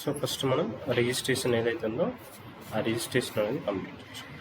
So first మనం registration ఏదైతే ఉందో ఆ రిజిస్ట్రేషన్ అనేది కంప్లీట్ చేసుకోవాలి.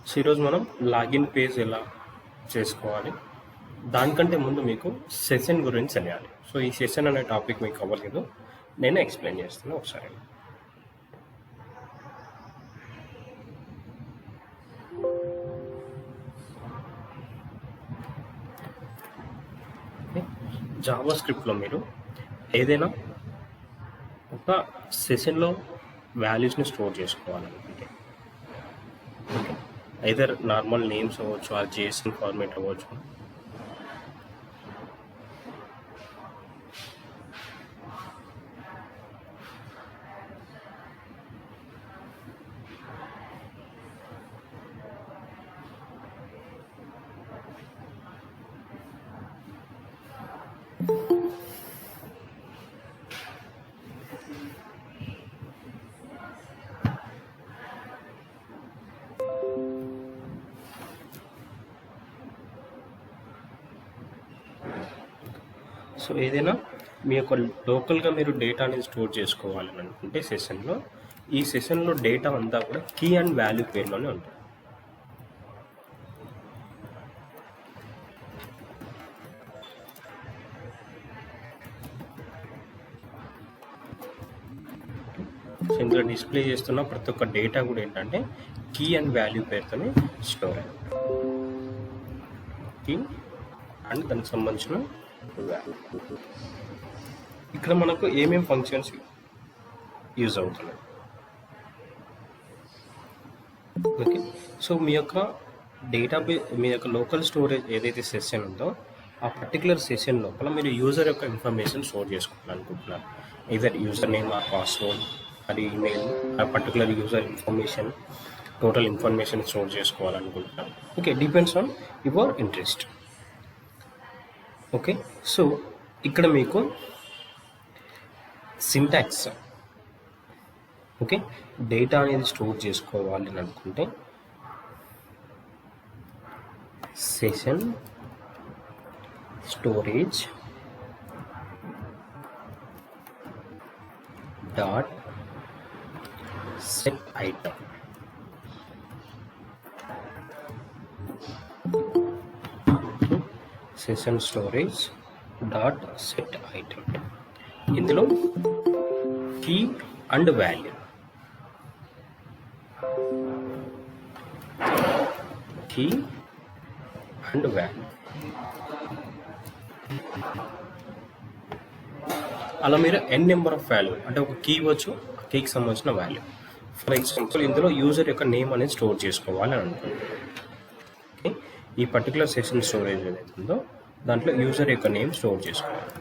సో ఈరోజు మనం లాగిన్ పేజ్ ఎలా చేసుకోవాలి, దానికంటే ముందు మీకు సెషన్ గురించి తెలియాలి. సో ఈ సెషన్ అనే టాపిక్ మీకు అవ్వలేదు, నేను ఎక్స్ప్లెయిన్ చేస్తాను ఒకసారి. జావా స్క్రిప్ట్లో మీరు ఏదైనా ఒక సెషన్లో వాల్యూస్ని స్టోర్ చేసుకోవాలనుకుంటే ఐదర్ నార్మల్ నేమ్స్ అవ్వచ్చు, ఆ JSON ఫార్మేట్ అవ్వచ్చు, సో ఏదైనా మీ యొక్క లోకల్గా మీరు డేటా అనేది స్టోర్ చేసుకోవాలని అనుకుంటే సెషన్లో, ఈ సెషన్లో డేటా అంతా కూడా కీ అండ్ వాల్యూ పేర్లోనే ఉంటుంది. సో ఇందులో డిస్ప్లే చేస్తున్న ప్రతి ఒక్క డేటా కూడా ఏంటంటే కీ అండ్ వాల్యూ పేరుతోనే స్టోర్ అయ్యి కీ అండ్ దానికి సంబంధించిన వాల్యూ. ఇక్కడ మనకు ఏమేమి ఫంక్షన్స్ యూజ్ అవుతున్నాయి. ఓకే, సో మీ యొక్క డేటాబేస్, మీ యొక్క లోకల్ స్టోరేజ్ ఏదైతే సెషన్ ఉందో ఆ పర్టికులర్ సెషన్ లోపల మీరు యూజర్ యొక్క ఇన్ఫర్మేషన్ స్టోర్ చేసుకోవాలనుకుంటున్నారు. ఇదర్ యూజర్ నేమ్, ఆ పాస్వర్డ్, అది ఈమెయిల్, ఆ particular user information, total information store చేసుకోవాలనుకుంటున్నారు. Okay, depends on your interest. Okay, so ఇక్కడ మీకు సింటాక్స్, ఓకే, డేటా అనేది స్టోర్ చేసుకోవాలి అని అనుకుంటే session storage dot set item. Session storage dot set item, ఇందులో key and value, key and value, అలా మీరు n నెంబర్ ఆఫ్ వాల్యూ అంటే ఒక కీ ఇవ్వచ్చు, ఆ కీకి సంబంధించిన వాల్యూ. ఫర్ ఎగ్జాంపుల్ ఇందులో యూజర్ యొక్క నేమ్ అనేది స్టోర్ చేసుకోవాలి అని అనుకుంటున్నాను. ఓకే, ఈ పర్టికులర్ సెషన్ స్టోరేజ్ ఏదైతే ఉందో దాంట్లో యూజర్ యొక్క నేమ్ స్టోర్ చేసుకోవాలి.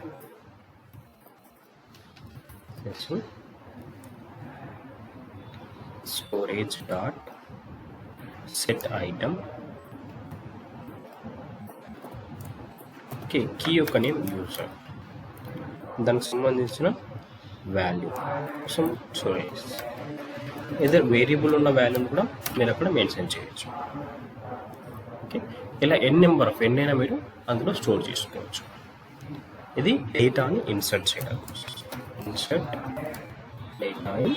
Storage dot set item, okay, key యొక్క నేమ్ యూజర్, దానికి సంబంధించిన వాల్యూ కోసం స్టోరేజ్. ఏదో వేరియబుల్ ఉన్న వాల్యూని కూడా మీరు అక్కడ మెన్షన్ చేయొచ్చు. ఓకే, ఇలా నెంబర్ ఆఫ్ ఎన్నైనా మీరు అందులో స్టోర్ చేసుకోవచ్చు. ఇది డేటాని ఇన్సర్ట్ చేయడం. Insert data in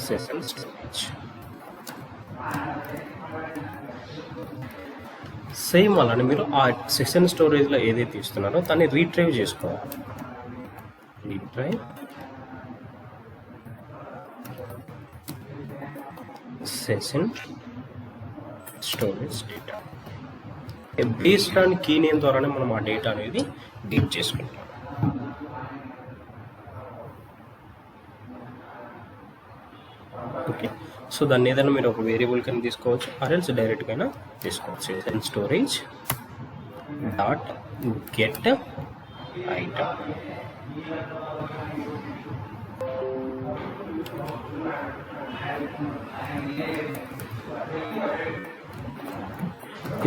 session storage. Same అలానే మీరు ఆ సెషన్ స్టోరేజ్లో ఏదైతే ఇస్తున్నారో దాన్ని రీట్రైవ్ చేసుకోవాలి. Retrieve session storage data. Based on key name ద్వారానే మనం ఆ డేటా అనేది గెట్ చేసుకుంటాం. ఓకే, సో దాన్ని ఏదైనా మీరు ఒక వేరియబుల్ కింద తీసుకోవచ్చు, ఆర్ఎల్స్ డైరెక్ట్గా అయినా తీసుకోవచ్చు. Session storage dot get item.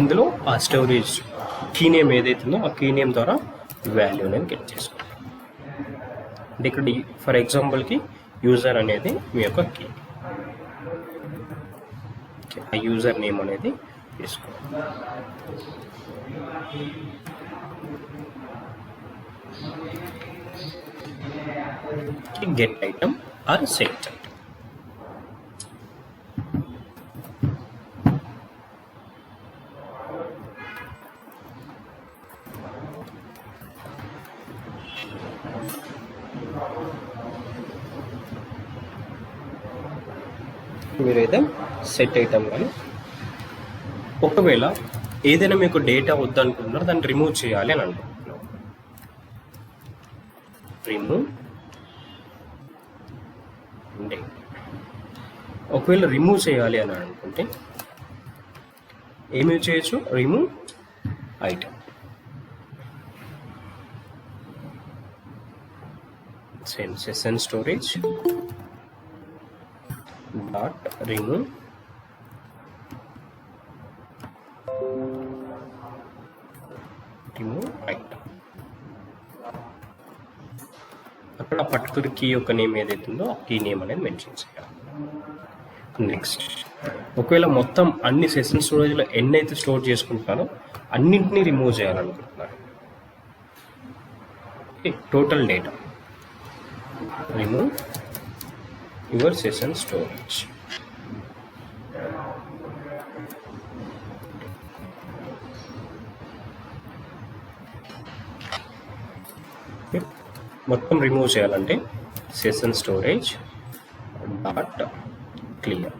ఇందులో ఆ స్టోరేజ్ కీ నేమ్ ఏదైతుందో ఆ కీ నేమ్ ద్వారా వాల్యూ అనేది గెట్ చేసుకుంటాం. అంటే ఇక్కడ ఫర్ ఎగ్జాంపుల్కి యూజర్ అనేది మీ యొక్క కీ, ఆ యూజర్ నేమ్ అనేది తీసుకోండి. Get item are set item. మీరైతే సెట్ ఐటమ్ కానీ, ఒకవేళ ఏదైనా మీకు డేటా వద్దనుకుంటున్నారో దాన్ని రిమూవ్ చేయాలి అని అనుకుంటున్నాం, రిమూవ్ డేటా. ఒకవేళ రిమూవ్ చేయాలి అని అనుకుంటే ఏమి చేయొచ్చు, remove item. Session storage dot remove item. అక్కడ పర్టికులర్ కీ యొక్క నేమ్ ఏదైతుందో ఆ కీ నేమ్ అనేది మెన్షన్ చేయాలి. నెక్స్ట్, ఒకవేళ మొత్తం అన్ని సెషన్ స్టోరేజ్లో ఎన్నైతే స్టోర్ చేసుకుంటున్నారో అన్నింటినీ రిమూవ్ చేయాలనుకుంటున్నారు, total data, remove your session storage. మొత్తం రిమూవ్ చేయాలంటే session storage dot clear.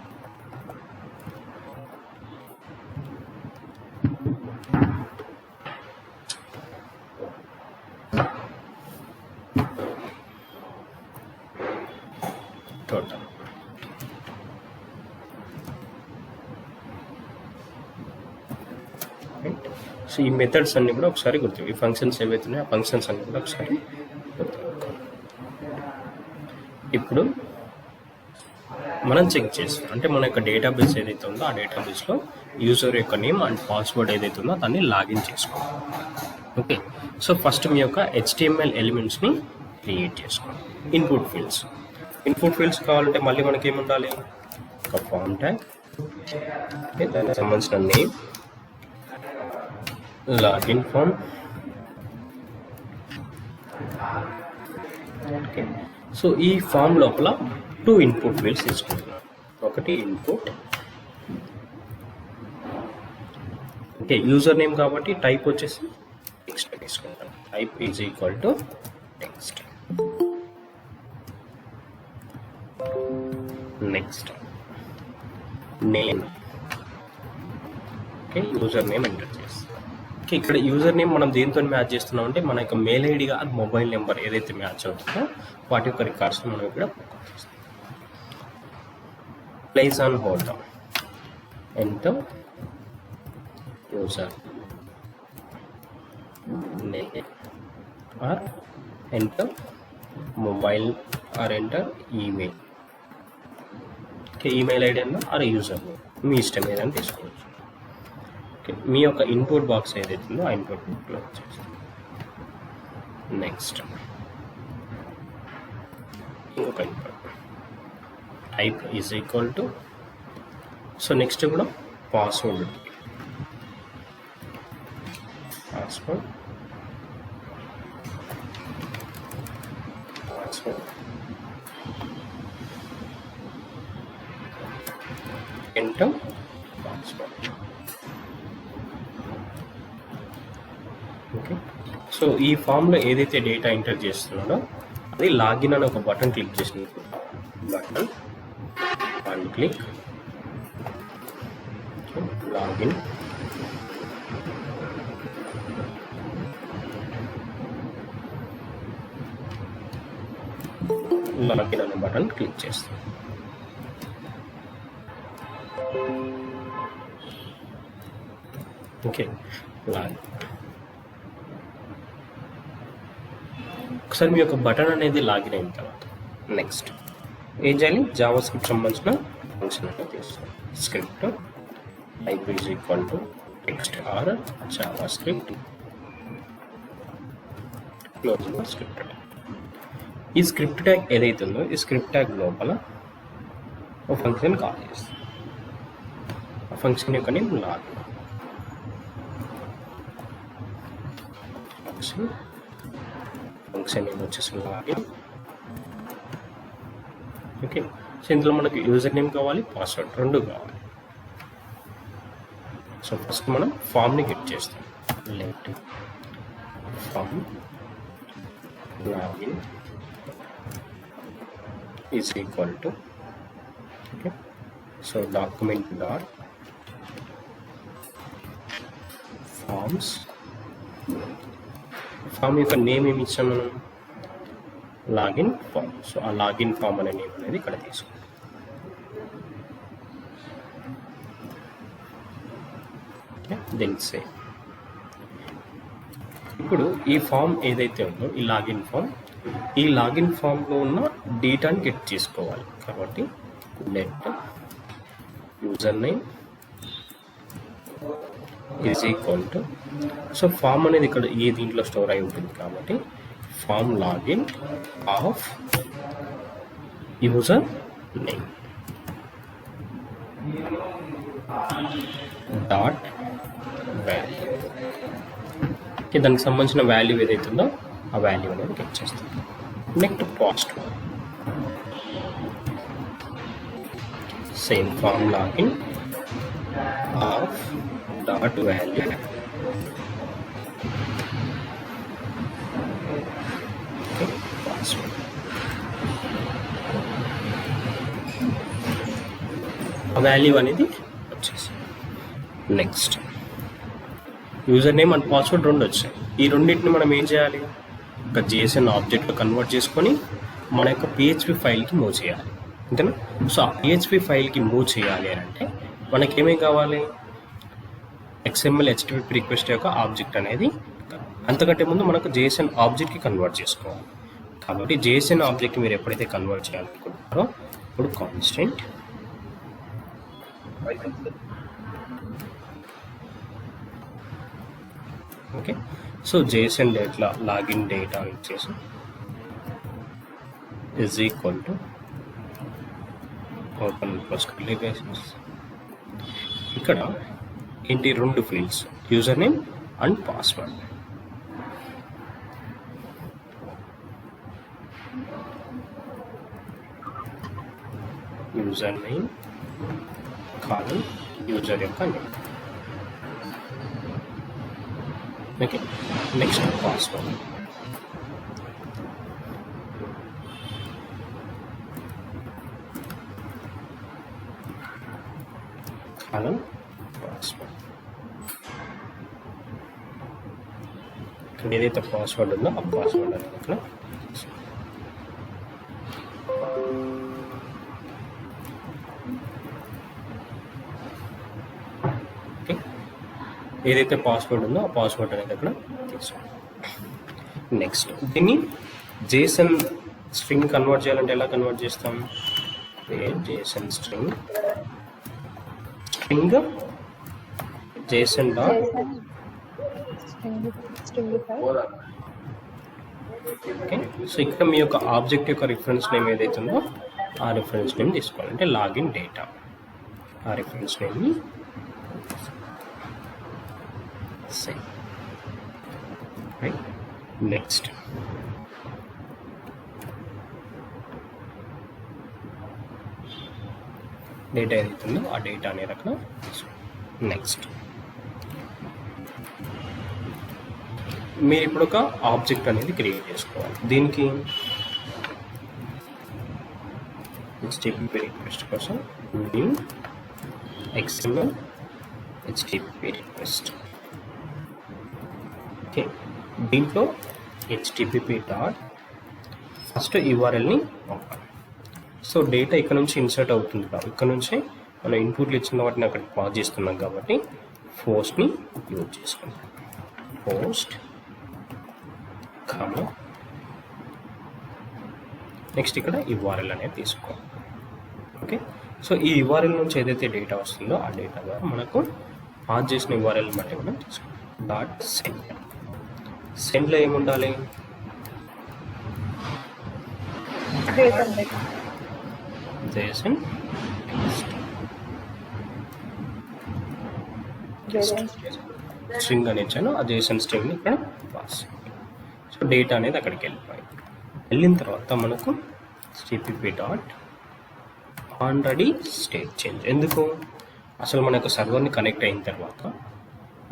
Total. So ఈ మెథడ్స్ అన్ని కూడా ఒకసారి గుర్తు, ఈ ఫంక్షన్స్ ఏవైతే ఉన్నాయో ఆ ఫంక్షన్స్ అన్ని కూడా ఒకసారి గుర్తు. ఇప్పుడు మనం చెక్ చేస్తాం, అంటే మన యొక్క డేటాబేస్ ఏదైతే ఉందో ఆ డేటాబేస్లో యూజర్ యొక్క నేమ్ అండ్ పాస్వర్డ్ ఏదైతే ఉందో దాన్ని లాగిన్ చేసుకోవాలి. ఓకే, సో ఫస్ట్ మీ యొక్క HTML ఎలిమెంట్స్ని క్రియేట్ చేసుకోండి. ఇన్పుట్ ఫీల్డ్స్ కావాలంటే మళ్ళీ మనకి ఏముండాలి, ఒక ఫామ్ ట్యాగ్, దానికి సంబంధించిన name, login form. Okay, so ఈ ఫామ్ లోపల 2 ఇన్పుట్ ఫీల్డ్స్ తీసుకుంటున్నాం. ఒకటి ఇన్పుట్, ఓకే, యూజర్ నేమ్ కాబట్టి టైప్ వచ్చేసి టెక్స్ట్ తీసుకుంటాం. Type is equal to text. Next name, okay, user name enter చేస్తాం. ఓకే, ఇక్కడ యూజర్ నేమ్ మనం దేంతో మ్యాచ్ చేస్తున్నాం అంటే మన యొక్క మెయిల్ ఐడిగా మొబైల్ నెంబర్ ఏదైతే మ్యాచ్ అవుతుందో వాటి యొక్క రికార్డ్స్ మనం ఇక్కడ place on hold, enter user name or enter mobile are enter email. Okay, email ID అన్నా ఆర్ యూజర్ నేమ్ మీ ఇష్టం ఏదైనా తీసుకోవచ్చు. ఓకే, మీ యొక్క ఇన్పుట్ బాక్స్ ఏదైతే ఉందో ఆ ఇన్పుట్ బాక్స్లో వచ్చేస్తుంది. నెక్స్ట్ ఇంకొక input type is equal to, so next కూడా password enter password. Okay, so ఈ ఫామ్లో ఏదైతే డేటా ఎంటర్ చేస్తున్నాడో అది లాగిన్ అని ఒక బటన్ క్లిక్ చేసిన, button one click login login అనే బటన్ క్లిక్ చేస్తాం. Okay, login. ఒకసారి మీ యొక్క బటన్ అనేది లాగిన్ అయిన తర్వాత నెక్స్ట్ ఏం చేయాలి? జావా స్క్రిప్ట్ సంబంధించిన ఫంక్షన్ అనేది తీస్తాం. Script type is equal to text or javascript closing the script tag. ఈ స్క్రిప్ట్ ట్యాగ్ ఏదైతే ఉందో ఈ స్క్రిప్ట్ ట్యాగ్ లోపల ఒక ఫంక్షన్ కాల్ చేస్తాం. ఆ ఫంక్షన్ యొక్క నేమ్ లాగిన్. ఫంక్షన్ నేమ్ వచ్చేసి లాగిన్. ఓకే, సో ఇందులో మనకు యూజర్ నేమ్ కావాలి, పాస్వర్డ్ రెండు కావాలి. సో ఫస్ట్ మనం ఫామ్ని గెట్ చేస్తాం. Let form login is equal to, okay, so document dot forms. Form యొక్క నేమ్ ఏమి ఇచ్చాం మనం? Login form. సో ఆ లాగిన్ ఫామ్ అనే నేమ్ అనేది ఇక్కడ తీసుకుంటాం. Then save. ఇప్పుడు ఈ ఫామ్ ఏదైతే ఉందో ఈ లాగిన్ ఫామ్లో ఉన్న డేటాని గెట్ చేసుకోవాలి. కాబట్టి let user name is equal to, so form అనేది ఇక్కడ ఏ దీంట్లో స్టోర్ అయి ఉంటుంది కాబట్టి form login of user name dot value. దానికి సంబంధించిన వాల్యూ ఏదైతే ఉందో ఆ వాల్యూ అనేది గెట్ చేస్తాం. Next password, same form login of dot value password. ఆ వాల్యూ అనేది వచ్చేసి next user name and password రెండు వచ్చాయి. ఈ రెండింటిని మనం ఏం చేయాలి? ఒక JSON ఆబ్జెక్ట్లో కన్వర్ట్ చేసుకొని మన యొక్క PHP ఫైల్కి మూవ్ చేయాలి, అంతేనా? సో ఆ PHP ఫైల్కి మూవ్ చేయాలి అని అంటే మనకి ఏమేమి కావాలి? XML HTTP రిక్వెస్ట్ యొక్క ఆబ్జెక్ట్ అనేది. అంతకంటే ముందు మనకు JSON ఆబ్జెక్ట్కి కన్వర్ట్ చేసుకోవాలి. కాబట్టి JSON ఆబ్జెక్ట్ మీరు ఎప్పుడైతే కన్వర్ట్ చేయాలనుకుంటారో ఇప్పుడు constant okay, so JSON data login data ఇచ్చేసి is equal to open plus curly brackets. ఇక్కడ ఏంటి? రెండు fields, user name and password. User name colon user యొక్క name. Okay, next password. Colon password. ఇక్కడ ఏదైతే పాస్వర్డ్ ఉందో ఆ పాస్వర్డ్ అనేది ఇక్కడ ఏదైతే పాస్వర్డ్ ఉందో ఆ పాస్వర్డ్ అనేది అక్కడ తీసుకోండి. నెక్స్ట్ దీన్ని JSON స్ట్రింగ్ కన్వర్ట్ చేయాలంటే ఎలా కన్వర్ట్ చేస్తాం? JSON string JSON dot okay. So ఇక్కడ మీ యొక్క ఆబ్జెక్ట్ యొక్క రిఫరెన్స్ నేమ్ ఏదైతే ఉందో ఆ రిఫరెన్స్ నేమ్ తీసుకోవాలి. అంటే లాగిన్ డేటా ఆ రిఫరెన్స్ నేమ్ని సేమ్. రైట్, నెక్స్ట్ డేటా ఏదైతుందో ఆ డేటా అనే రకం నెక్స్ట్ మీరు ఇప్పుడు ఒక ఆబ్జెక్ట్ అనేది క్రియేట్ చేసుకోవాలి. దీనికి HTTP రిక్వెస్ట్ కోసం new XML HTTP request. Okay, దీంట్లో HTTP డాట్ ఫస్ట్ URLని పంపాలి. సో డేటా ఇక్కడ నుంచి ఇన్సర్ట్ అవుతుంది కాబట్టి ఇక్కడ నుంచి మనం ఇన్పుట్లు ఇచ్చిన వాటిని అక్కడ పాస్ చేస్తున్నాం కాబట్టి పోస్ట్ని యూజ్ చేసుకుంటాం. పోస్ట్ కామా నెక్స్ట్ ఇక్కడ URL అనేది తీసుకోవాలి. ఓకే, సో ఈ URL నుంచి ఏదైతే డేటా వస్తుందో ఆ డేటా ద్వారా మనకు పాస్ చేసిన URL బట్టి మనం తీసుకోవాలి. Dot send. సెండ్లో ఏముండాలి? JSON స్ట్రింగ్ అని ఇచ్చాను, ఆ JSON స్ట్రింగ్ని ఇక్కడ పాస్. సో డేటా అనేది అక్కడికి వెళ్ళిన తర్వాత మనకు HTTP dot already state change. ఎందుకు? అసలు మనకు సర్వర్ని కనెక్ట్ అయిన తర్వాత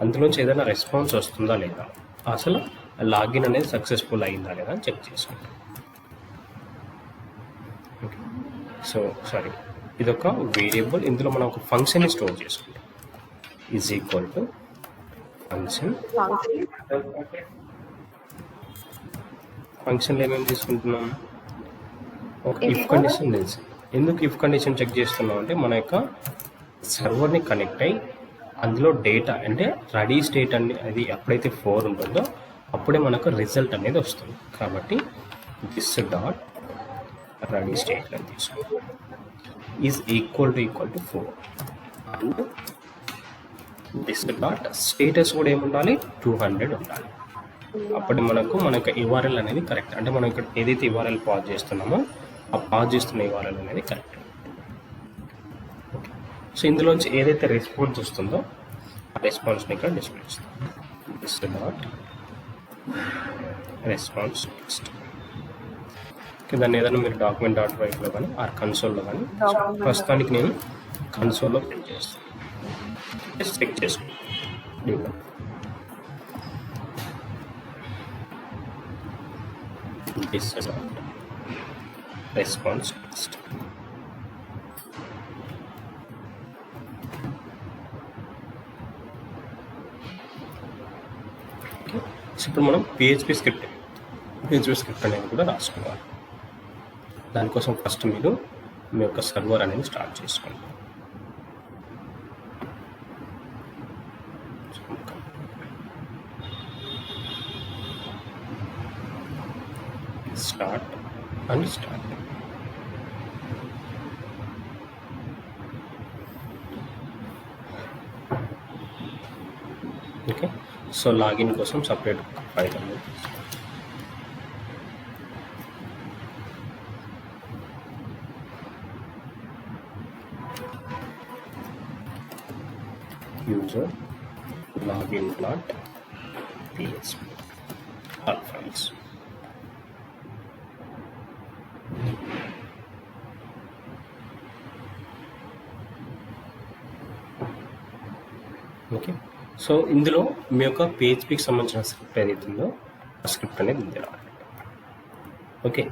అందులోంచి ఏదైనా రెస్పాన్స్ వస్తుందా లేదా, అసలు లాగిన్ అనేది సక్సెస్ఫుల్ అయిందా లేదా అని చెక్ చేసుకుంటాం. ఓకే, సో సారీ, ఇదొక వేరియబుల్. ఇందులో మనం ఒక ఫంక్షన్ని స్టోర్ చేసుకుంటాం. Is equal to function. ఫంక్షన్లో ఏమేమి తీసుకుంటున్నాం? ఒక ఇఫ్ కండిషన్ తెలుసు. ఎందుకు ఇఫ్ కండిషన్ చెక్ చేస్తున్నాం అంటే మన యొక్క సర్వర్ని కనెక్ట్ అయ్యి అందులో డేటా అంటే రెడీ స్టేట్ అని అది ఎప్పుడైతే 4 ఉంటుందో అప్పుడే మనకు రిజల్ట్ అనేది వస్తుంది. కాబట్టి దిస్ డాట్ రెడీ స్టేట్ అని తీసుకోండి is equal to 4 and this dot status కూడా ఏముండాలి? 200 ఉండాలి. అప్పుడు మనకు URL అనేది కరెక్ట్. అంటే మనం ఇక్కడ ఏదైతే URL పాజ్ చేస్తున్నామో ఆ పాజ్ చేస్తున్న URL అనేది కరెక్ట్. ఓకే, సో ఇందులోంచి ఏదైతే రెస్పాన్స్ వస్తుందో ఆ రెస్పాన్స్ని ఇక్కడ డిస్ప్లే చేస్తాం. This dot response next. దాన్ని ఏదైనా మీరు డాక్యుమెంట్ డాట్ వైట్లో కానీ ఆర్ కన్సోల్లో కానీ, ప్రస్తుతానికి నేను కన్సోల్లో ప్రింట్ చేస్తాను. చెక్ చేసుకుంటాను. This dot response next. Okay, so ఇప్పుడు మనం PHP స్క్రిప్ట్ అనేది కూడా రాసుకోవాలి. దానికోసం ఫస్ట్ మీరు మీ యొక్క సర్వర్ అనేది స్టార్ట్ చేసుకోండి. స్టార్ట్. ఓకే, సో లాగిన్ కోసం సపరేట్ ఫైల్ అనేది user login plot PHP all files. Okay, so ఇందులో మీ యొక్క PHPకి సంబంధించిన స్క్రిప్ట్ ఏదైతుందో ఆ స్క్రిప్ట్ అనేది ఇందులో. ఓకే,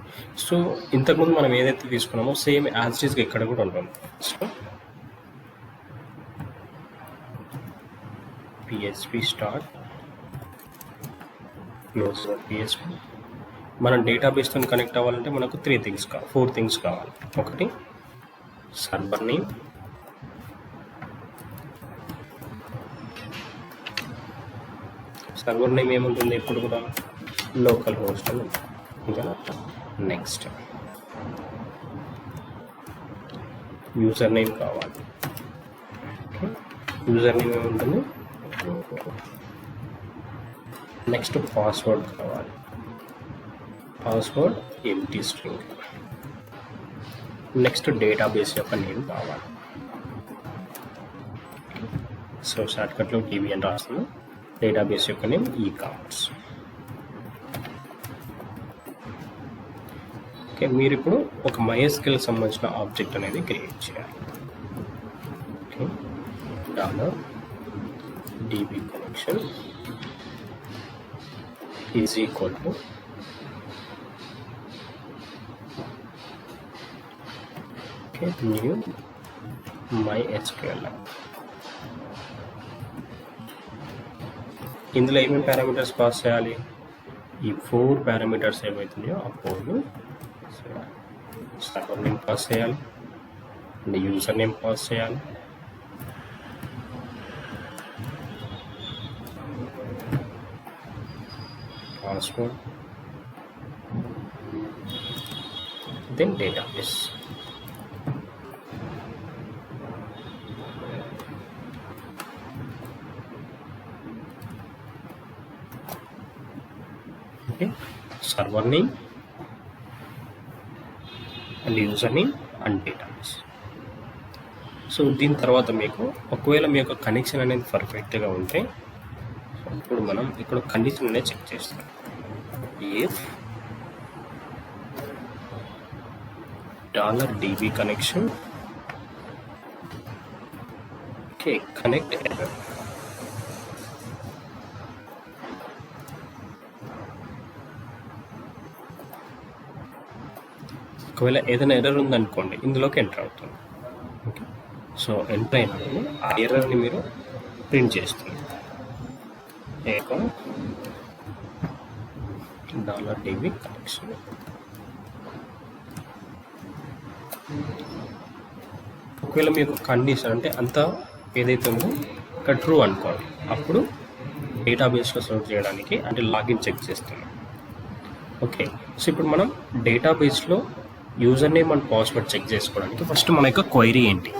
సో ఇంతకుముందు మనం ఏదైతే తీసుకున్నామో సేమ్ యాజ్ ఇట్ ఈస్గా ఇక్కడ కూడా ఉంటుంది. So PHP start close PHP. మనం డేటాబేస్తో కనెక్ట్ అవ్వాలంటే మనకు 4 థింగ్స్ కావాలి. ఒకటి సర్వర్ నేమ్, ఏముంటుంది ఇప్పుడు కూడా లోకల్ హోస్ట్ అని ఉంటుంది. నెక్స్ట్ యూజర్ నేమ్ కావాలి. యూజర్ నేమ్ ఏముంటుంది? నెక్స్ట్ పాస్వర్డ్ కావాలి. Password empty string. Next database యొక్క నేమ్ కావాలి. సో షార్ట్కట్లో DB అని రాస్తున్నాను. డేటాబేస్ యొక్క నేమ్ ఈకామర్స్. ఓకే, మీరు ఇప్పుడు ఒక MySQL సంబంధించిన ఆబ్జెక్ట్ అనేది క్రియేట్ చేయాలి. Okay, $DB connection is equal to new MySQL. ఇందులో ఏమేమి పారామీటర్స్ పాస్ చేయాలి? ఈ 4 పారామీటర్స్ ఏమవుతున్నాయో ఆ 4 సర్వర్ నేమ్ పాస్ చేయాలి, అండ్ యూజర్ నేమ్ పాస్ చేయాలి, password, then database. Okay, server name and user name and database. So దీని తర్వాత మీకు ఒకవేళ మీ యొక్క కనెక్షన్ అనేది పర్ఫెక్ట్గా ఉంటే ఇప్పుడు మనం ఇక్కడ కండిషన్ అనేది చెక్ చేస్తాం. If $db connection okay connect error. ఒకవేళ ఏదైనా ఎర్రర్ ఉందనుకోండి ఇందులోకి ఎంటర్ అవుతుంది. ఓకే, సో ఎంటర్ అయినప్పుడు ఆ ఎర్రర్ని మీరు ప్రింట్ చేస్తుంది. $db connection. ఒకవేళ మీకు కండిషన్ అంటే అంతా ఏదైతే ఉందో ఇక్కడ ట్రూ అనుకోండి, అప్పుడు డేటాబేస్లో సర్వ్ చేయడానికి అంటే లాగిన్ చెక్ చేస్తున్నాం. ఓకే, సో ఇప్పుడు మనం డేటాబేస్లో user name and password check చేసుకోవడానికి ఫస్ట్ మన యొక్క క్వైరీ ఏంటి?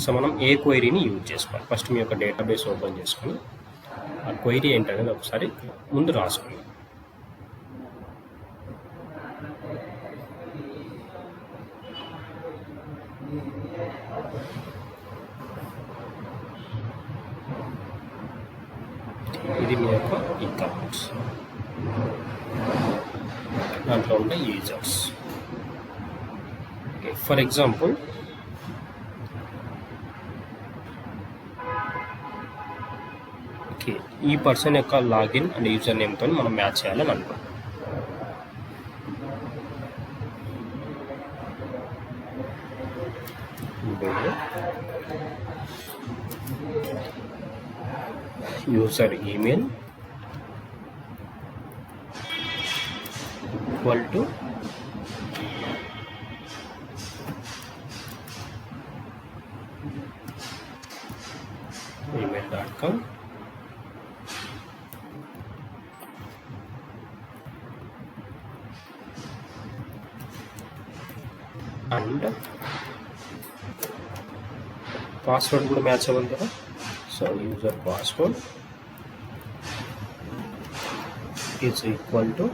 సో మనం ఏ క్వైరీని యూజ్ చేసుకోవాలి? ఫస్ట్ మీ యొక్క డేటాబేస్ ఓపెన్ చేసుకొని ఆ క్వైరీ ఏంటనేది ఒకసారి ముందు రాసుకోండి. ఇది మీ యొక్క అకౌంట్స్, దాంట్లో ఉండే users. Okay, for example okay ఈ పర్సన్ యొక్క లాగిన్ అండ్ యూజర్ నేమ్తో మనం మ్యాచ్ చేయాలని అనుకుంటాం. User email equal to email.com and password కూడా మ్యాచ్ అవ్వాలి కదా. So user password is equal to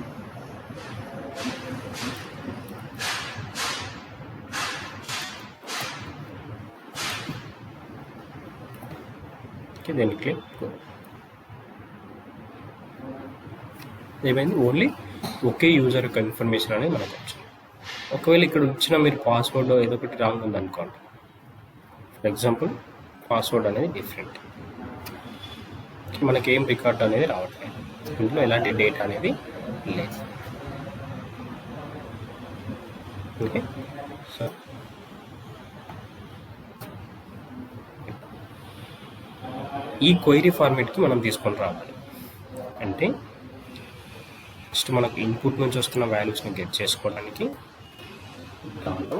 దీన్ని క్లిక్ ఏమైంది, ఓన్లీ ఒకే యూజర్ యొక్క ఇన్ఫర్మేషన్ అనేది మనకు వచ్చింది. ఒకవేళ ఇక్కడ వచ్చిన మీరు పాస్వర్డ్ ఏదో ఒకటి రాంగ్ ఉందనుకోండి, ఫర్ ఎగ్జాంపుల్ పాస్వర్డ్ అనేది డిఫరెంట్, మనకి ఏం రికార్డ్ అనేది రావట్లేదు, ఇందులో ఎలాంటి డేటా అనేది లేదు. ఓకే, సో ఈ క్వైరీ ఫార్మేట్కి మనం తీసుకొని రావాలి. అంటే ఫస్ట్ మనకు ఇన్పుట్ నుంచి వస్తున్న వాల్యూస్ని గెట్ చేసుకోవడానికి దాంట్లో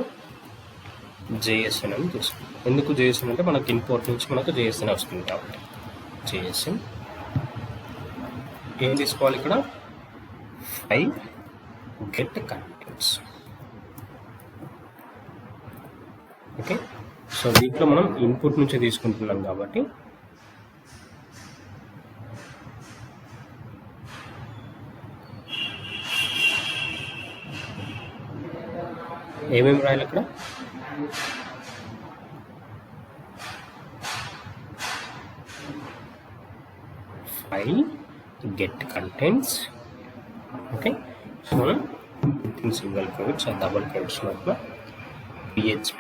JSN అని తీసుకుంటాం. ఎందుకు JSN అంటే మనకు ఇన్పుట్ నుంచి మనకు JSN వస్తుంది కాబట్టి JSN ఏం తీసుకోవాలి ఇక్కడ 5 get contents. ఓకే, సో దీంట్లో మనం ఇన్పుట్ నుంచి తీసుకుంటున్నాం కాబట్టి ఏమేమి రాయాలి అక్కడ? File get contents. Okay, so మనం సింగిల్ కోట్స్ డబుల్ కోట్స్ లోపల PHP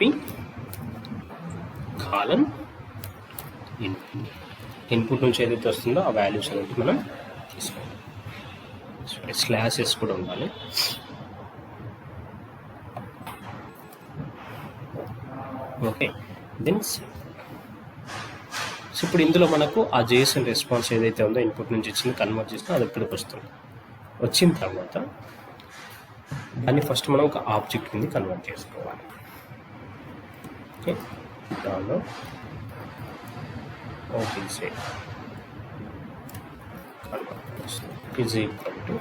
కాలన్ ఇన్పుట్ నుంచి ఏదైతే వస్తుందో ఆ వాల్యూస్ అనేది మనం తీసుకోవాలి. స్లాషెస్ కూడా ఉండాలి. ఓకే, దెన్ సో ఇప్పుడు ఇందులో మనకు ఆ JSON రెస్పాన్స్ ఏదైతే ఉందో ఇన్పుట్ నుంచి ఇచ్చింది కన్వర్ట్ చేసినా అది ఇక్కడికి వస్తుంది. వచ్చిన తర్వాత దాన్ని ఫస్ట్ మనం ఒక ఆబ్జెక్ట్ కింద కన్వర్ట్ చేసుకోవాలి. ఓకే, దానిలో OBJ ఈజ్ ఈక్వల్ టు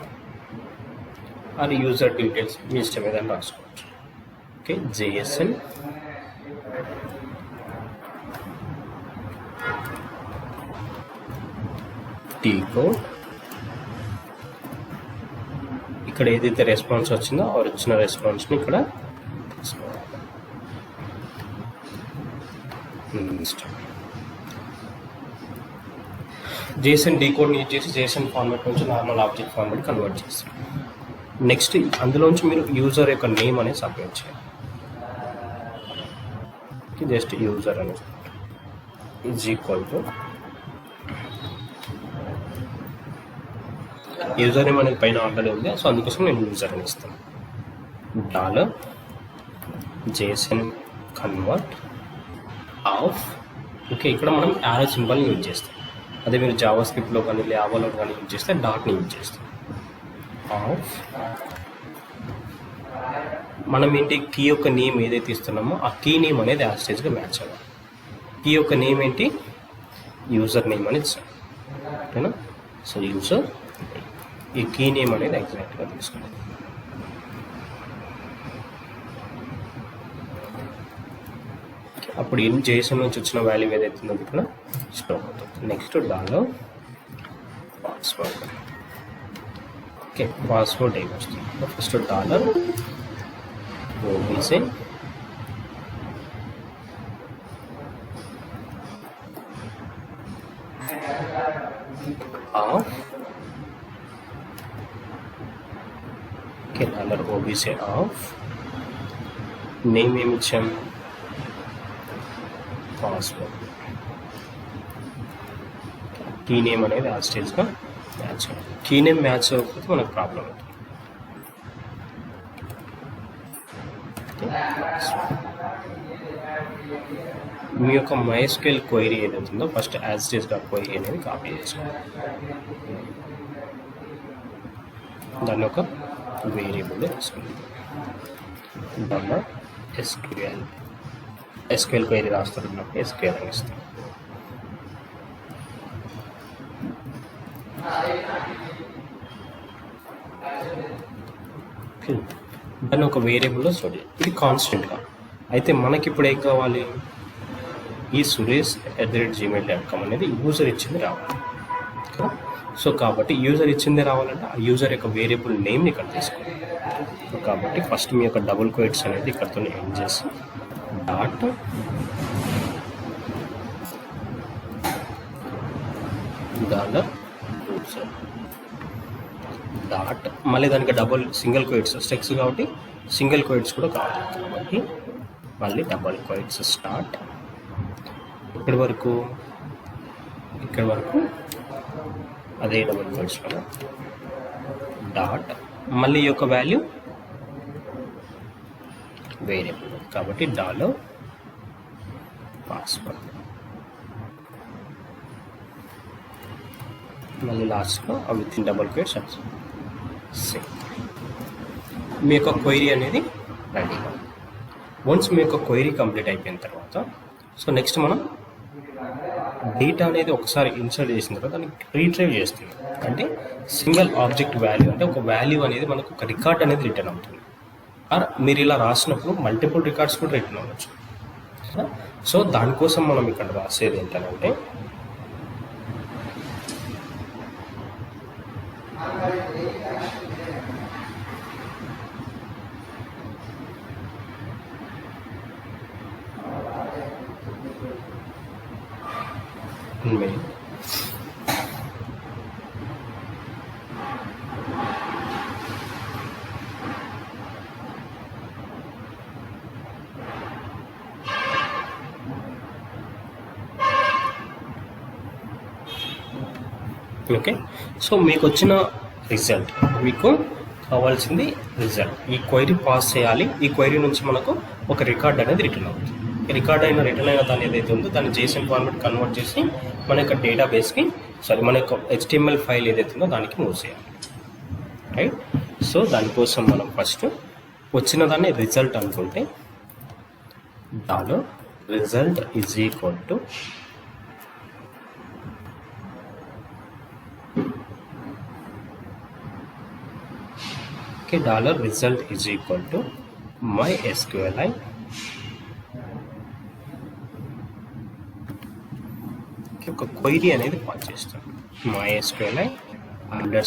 అది యూజర్ డీటెయిల్స్ మీ ఇష్టం ఏదైనా రాసుకోవచ్చు. ఓకే, JSON decode ఇక్కడ ఏదైతే రెస్పాన్స్ వచ్చిందో ఆ వచ్చిన రెస్పాన్స్ని ఇక్కడ JSON డీకోడ్ని యూజ్ చేసి JSON ఫార్మాట్ నుంచి నార్మల్ ఆబ్జెక్ట్ ఫార్మాట్ కన్వర్ట్ చేస్తాం. నెక్స్ట్ అందులోంచి మీరు యూజర్ యొక్క నేమ్ అనేది సబ్మిట్ చేయాలి. జస్ట్ యూజర్ అనేది is equal to user name అనేది పైన ఆల్రెడీ ఉంది, సో అందుకోసం నేను యూజర్ అని ఇస్తాను. $JSON convert of. ఓకే, ఇక్కడ మనం యారో సింబల్ని యూజ్ చేస్తాం. అదే మీరు జావా స్క్రిప్ట్లో కానీ జావాలో కానీ యూజ్ చేస్తే డాట్ని యూజ్ చేస్తాం. ఆఫ్ మనం ఏంటి కీ యొక్క నేమ్ ఏదైతే ఇస్తున్నామో ఆ కీ నేమ్ అనేది యాస్టేజ్గా మ్యాచ్ అవ్వాలి. కీ యొక్క నేమ్ ఏంటి, యూజర్ నేమ్ అనేది ఇస్తాం. ఓకేనా, సో యూజర్ ఈ కీ నేమ్ అనేది ఎగ్జాక్ట్గా తీసుకోండి. అప్పుడు JSON నుంచి వచ్చిన వాల్యూ ఏదైతే ఉందో ఇక్కడ స్టోర్ అవుతుంది. Next $password. ఓకే, పాస్వర్డ్ ఏమి వస్తుంది, first $OBJ of. Okay, $OBJ of name ఏమి ఇచ్చాం, పాస్వర్డ్. కీ నేమ్ అనేది ఆ స్టేజ్గా మ్యాచ్ అవ్వాలి. కీ నేమ్ మ్యాచ్ అవ్వకపోతే మనకు ప్రాబ్లం అవుతుంది. మీ యొక్క MySQL క్వైరీ ఏదైతుందో ఫస్ట్ asDes.query అనేది కాపీ చేసుకోండి. దాన్ని ఒక వేరియబుల్ తీసుకోండి. దాన్ని SQL క్వైరీ రాస్తున్నప్పుడు SQL అని ఇస్తాం. దాన్ని ఒక వేరియబుల్లో స్టోర్ చేయాలి. ఇది కాన్స్టెంట్గా. అయితే మనకి ఇప్పుడు ఏం కావాలి, ఈ suresh@gmail.com అనేది యూజర్ ఇచ్చింది రావాలి. సో కాబట్టి యూజర్ ఇచ్చింది రావాలంటే ఆ యూజర్ యొక్క వేరియబుల్ నేమ్ని ఇక్కడ తీసుకోవాలి. కాబట్టి ఫస్ట్ మీ యొక్క డబుల్ క్వైట్స్ అనేది ఇక్కడతో ఎండ్ చేసి డాట్ డాట్ మళ్ళీ దానికి డబుల్ సింగిల్ క్వైట్స్ స్టెక్స్ కాబట్టి సింగిల్ క్వైట్స్ కూడా కావాలి. కాబట్టి మళ్ళీ డబుల్ క్వైట్స్ స్టార్ట్ ఇక్కడి వరకు అదే డబుల్ క్వైట్స్ కదా డాట్ మళ్ళీ ఈ యొక్క వాల్యూ వేరియబుల్ కాబట్టి $పాస్వర్డ్ మళ్ళీ లాస్ట్లో విత్ ఇన్ డబుల్ క్వైట్స్ సేమ్. మీ యొక్క క్వైరీ అనేది రెడీగా. వన్స్ మీ యొక్క క్వైరీ కంప్లీట్ అయిపోయిన తర్వాత సో నెక్స్ట్ మనం డేటా అనేది ఒకసారి ఇన్సర్ట్ చేసిన తర్వాత దాన్ని రీట్రైవ్ చేస్తుంది. అంటే సింగిల్ ఆబ్జెక్ట్ వాల్యూ అంటే ఒక వాల్యూ అనేది మనకు ఒక రికార్డ్ అనేది రిటర్న్ అవుతుంది. ఆర్ మీరు ఇలా రాసినప్పుడు మల్టిపుల్ రికార్డ్స్ కూడా రిటర్న్ అవ్వచ్చు. సో దానికోసం మనం ఇక్కడ రాసేది ఏంటంటే ఓకే. సో మీకు వచ్చిన రిజల్ట్ మీకు కావాల్సింది రిజల్ట్. ఈ క్వైరీ పాస్ చేయాలి. ఈ క్వైరీ నుంచి మనకు ఒక రికార్డ్ అనేది రిటర్న్ అవుతుంది. రికార్డ్ అయిన రిటర్న్ అయిన దాని ఏదైతే ఉందో దాన్ని JSON ఫార్మాట్ కన్వర్ట్ చేసి మన యొక్క డేటాబేస్కి మన యొక్క HTML ఫైల్ ఏదైతే ఉందో దానికి మూవ్ చేయాలి, రైట్. సో దానికోసం మనం ఫస్ట్ వచ్చిన దాన్ని రిజల్ట్ అనుకుంటే $result is equal to $result is equal to MySQLi ఒక క్వైరీ అనేది పాస్ చేస్తాం, MySQLi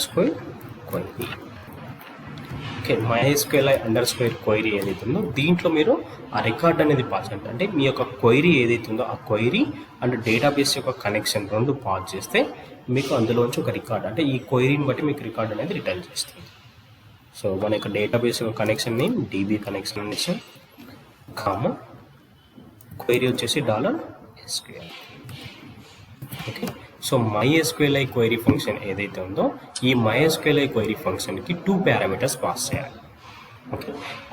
_query. Okay, MySQLi _query ఏదైతే ఉందో దీంట్లో మీరు ఆ రికార్డ్ అనేది పాస్ అంటే మీ యొక్క క్వైరీ ఏదైతే ఉందో ఆ క్వైరీ అండ్ డేటాబేస్ యొక్క కనెక్షన్ రెండు పాస్ చేస్తే మీకు అందులోంచి ఒక రికార్డ్ అంటే ఈ క్వైరీని బట్టి మీకు రికార్డ్ అనేది రిటర్న్ చేస్తుంది. సో మన యొక్క డేటాబేస్ యొక్క కనెక్షన్ నేమ్ DB కనెక్షన్ అనేసి కామ క్వైరీ వచ్చేసి $SQL. Okay, so MySQLi query function ఏదైతే ఉందో ఈ MySQLi క్వైరీ ఫంక్షన్కి 2 పారామీటర్స్ పాస్ చేయాలి. ఓకే,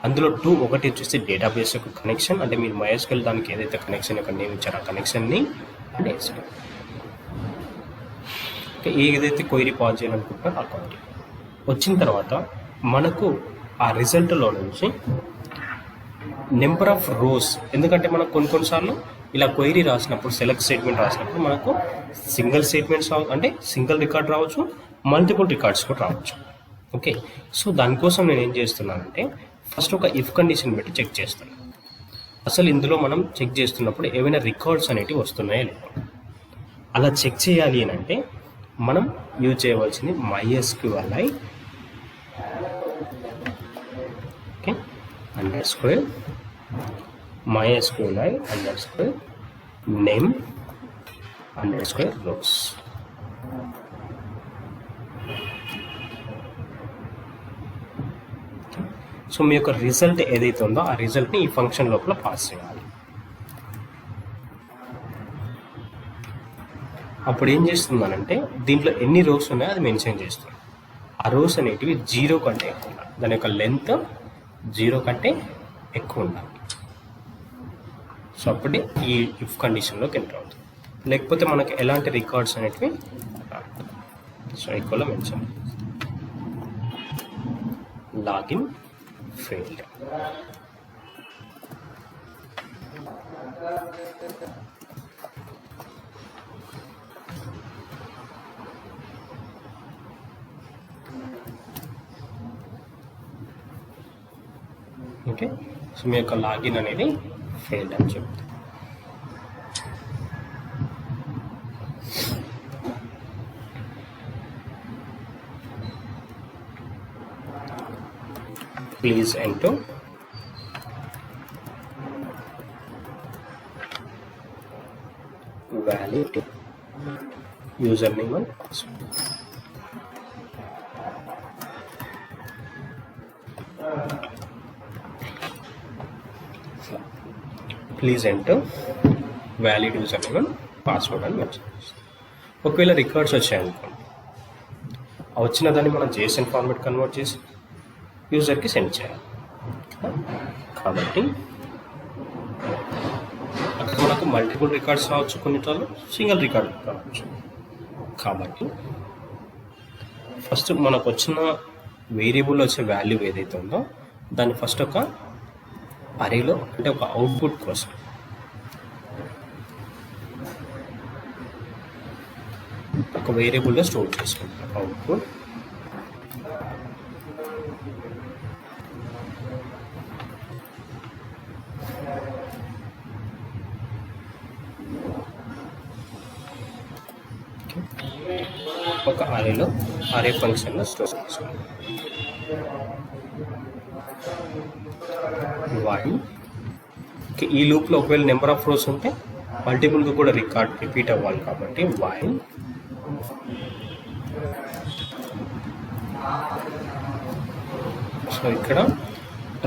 అందులో ఒకటి వచ్చేసి డేటాబేస్ యొక్క కనెక్షన్ అంటే మీరు MySQL దానికి ఏదైతే కనెక్షన్ యొక్క నేమ్ ఇచ్చారో ఆ కనెక్షన్ని అండ్ SQL. ఓకే, ఏదైతే క్వైరీ పాస్ చేయాలనుకుంటున్నారో ఆ క్వైరీ వచ్చిన తర్వాత మనకు ఆ రిజల్ట్లో నుంచి నెంబర్ ఆఫ్ రోస్, ఎందుకంటే మనకు కొన్నిసార్లు ఇలా క్వైరీ రాసినప్పుడు సెలెక్ట్ స్టేట్మెంట్ రాసినప్పుడు మనకు సింగిల్ స్టేట్మెంట్స్ అంటే సింగిల్ రికార్డ్ రావచ్చు, మల్టిపుల్ రికార్డ్స్ కూడా రావచ్చు. ఓకే, సో దానికోసం నేను ఏం చేస్తున్నానంటే ఫస్ట్ ఒక ఇఫ్ కండిషన్ పెట్టి చెక్ చేస్తాను. అసలు ఇందులో మనం చెక్ చేస్తున్నప్పుడు ఏమైనా రికార్డ్స్ అనేటివి వస్తున్నాయా లేవా. అలా చెక్ చేయాలి అని అంటే మనం యూజ్ చేయవలసింది MySQLi okay _ MySQLi _name _rows. సో మీ యొక్క రిజల్ట్ ఏదైతే ఉందో ఆ రిజల్ట్ని ఈ ఫంక్షన్ లోపల పాస్ చేయాలి. అప్పుడు ఏం చేస్తుందనంటే దీంట్లో ఎన్ని రోస్ ఉన్నాయో అది మెన్షన్ చేస్తుంది. ఆ రోస్ అనేటివి 0 కంటే ఎక్కువ ఉండాలి, దాని యొక్క లెంత్ 0 కంటే ఎక్కువ ఉండాలి. సో అప్పుడే ఈ ఇఫ్ కండిషన్లోకి ఎంటర్ అవుతుంది, లేకపోతే మనకి ఎలాంటి రికార్డ్స్ అనేటివి సో ఎక్కువలో mention login failed. Okay, so మీ యొక్క లాగిన్ అనేది ఫెయిల్డ్ అని చెప్తుంది. Please enter valid username and password. Please enter valid user name and password అని మెన్షన్ చేస్తాం. ఒకవేళ రికార్డ్స్ వచ్చాయనుకోండి, ఆ వచ్చిన దాన్ని మనం JSON ఫార్మాట్ కన్వర్ట్ చేసి యూజర్కి సెండ్ చేయాలి. కాబట్టి అక్కడ మనకు మల్టిపుల్ రికార్డ్స్ రావచ్చు, కొన్నిసార్లు సింగిల్ రికార్డ్ రావచ్చు. కాబట్టి ఫస్ట్ మనకు వచ్చిన వేరియబుల్ వచ్చే వాల్యూ ఏదైతే ఉందో దాన్ని ఫస్ట్ ఒక అరేలో అంటే ఒక అవుట్పుట్ కోసం ఒక వేరియబుల్లో స్టోర్ చేసుకుంటాం. అవుట్పుట్ ఒక అరేలో అరే ఫంక్షన్లో స్టోర్ చేసుకోవాలి. వాడి ఈ లూప్లో ఒకవేళ నెంబర్ ఆఫ్ రోస్ ఉంటే మల్టిపుల్గా కూడా రిపీట్ అవ్వాలి. కాబట్టి వైల్ సో ఇక్కడ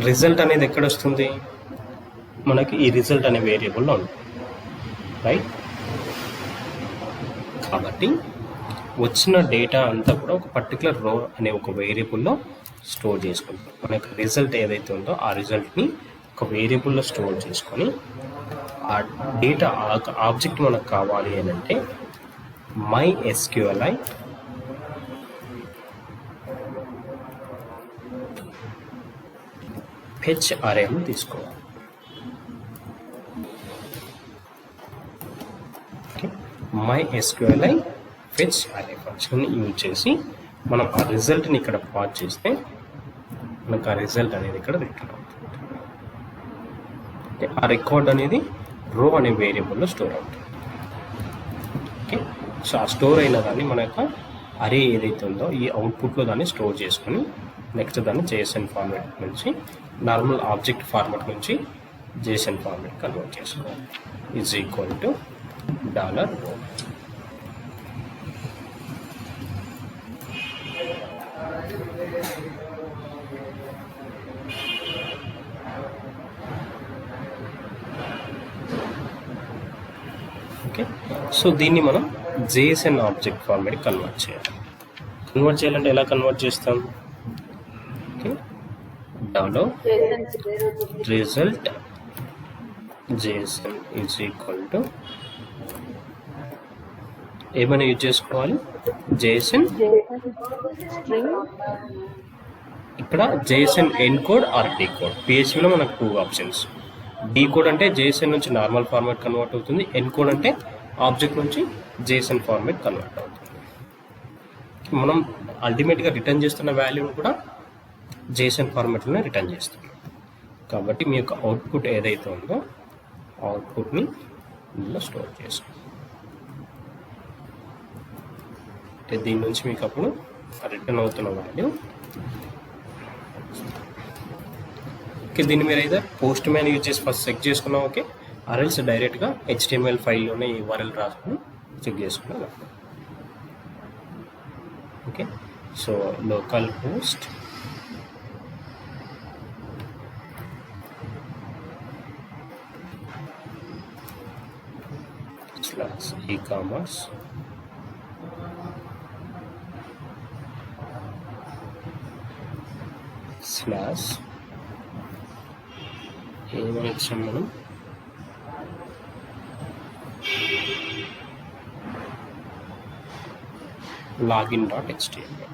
రిజల్ట్ అనేది ఎక్కడ వస్తుంది, మనకి ఈ రిజల్ట్ అనే వేరియబుల్లో ఉంటుంది, రైట్. కాబట్టి వచ్చిన డేటా అంతా కూడా ఒక పర్టికులర్ రో అనే ఒక వేరియబుల్లో స్టోర్ చేసుకుంటాం. మన యొక్క రిజల్ట్ ఏదైతే ఉందో ఆ రిజల్ట్ని ఒక వేరియబుల్లో స్టోర్ చేసుకొని ఆ డేటా ఆబ్జెక్ట్ మనకు కావాలి అని అంటే MySQLi ఫెచ్ అరేను తీసుకోవాలి. ఓకే, MySQLi ఫెచ్ అరే ఫంక్షన్ని యూజ్ చేసి మనం ఆ రిజల్ట్ని ఇక్కడ పాస్ చేస్తే మనకు ఆ రిజల్ట్ అనేది ఇక్కడ రిటర్న్ అవుతుంది. ఓకే, ఆ రికార్డ్ అనేది రో అనే వేరియబుల్లో స్టోర్ అవుతుంది. ఓకే, సో ఆ స్టోర్ అయిన దాన్ని మన యొక్క అరే ఏదైతే ఉందో ఈ అవుట్పుట్లో దాన్ని స్టోర్ చేసుకొని నెక్స్ట్ దాన్ని JSON ఫార్మాట్ నుంచి నార్మల్ ఆబ్జెక్ట్ ఫార్మాట్ నుంచి JSON ఫార్మాట్ కన్వర్ట్ చేసుకోవాలి. Is equal to $row. Okay, so దీన్ని మనం JSON ఆబ్జెక్ట్ ఫార్మాట్ కన్వర్ట్ చేయాలంటే ఎలా కన్వర్ట్ చేస్తాం? Okay, result JSON is equal to ఏమైనా యూజ్ చేసుకోవాలి? JSON ఇక్కడ JSON ఎన్కోడ్ ఆర్ డీకోడ్. PHPలో మనకు 2 ఆప్షన్స్. డీకోడ్ అంటే JSON నుంచి నార్మల్ ఫార్మాట్ కన్వర్ట్ అవుతుంది. ఎన్కోడ్ అంటే ఆబ్జెక్ట్ నుంచి JSON ఫార్మాట్ కన్వర్ట్ అవుతుంది. మనం అల్టిమేట్గా రిటర్న్ చేస్తున్న వాల్యూని కూడా JSON ఫార్మాట్లోనే రిటర్న్ చేస్తున్నాం. కాబట్టి మీ యొక్క అవుట్పుట్ ఏదైతే ఉందో అవుట్పుట్ని ఇందులో స్టోర్ చేసుకోండి. అంటే దీని నుంచి మీకు అప్పుడు రిటర్న్ అవుతున్న వాల్యూ. ఓకే, దీన్ని మీరు అయితే పోస్ట్ మ్యాన్ యూజ్ చేసి ఫస్ట్ చెక్ చేసుకున్నాం. ఓకే, ఆర్ఎల్స్ డైరెక్ట్గా HTML ఫైల్లోనే ఈ URL రాసుకుని చెక్ చేసుకున్నాం. Okay, so local host /e-commerce ఏమని ఇచ్చాం మనం? login.html.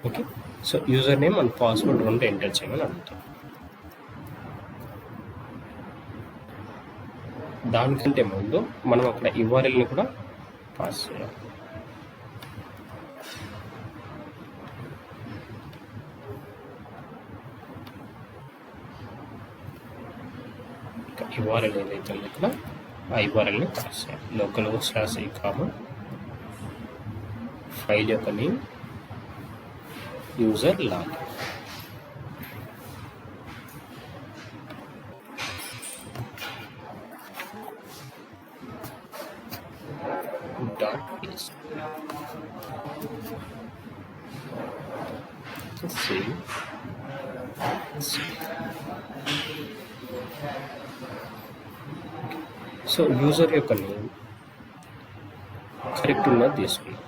Okay, so user name and password రెండు ఎంటర్ చేయమని అడుగుతాం. దానికంటే ముందు మనం అక్కడ URLని కూడా పాస్ చేయాలి. URL ఏదైతే ఉందో ఇక్కడ ఆ URLని పాస్ చేయాలి. లోకల్ హోస్ట్ /e-commerce ఫైల్ యొక్క name user login. So user యొక్క నేమ్ కరెక్ట్ ఉన్నది తీసుకున్నాం.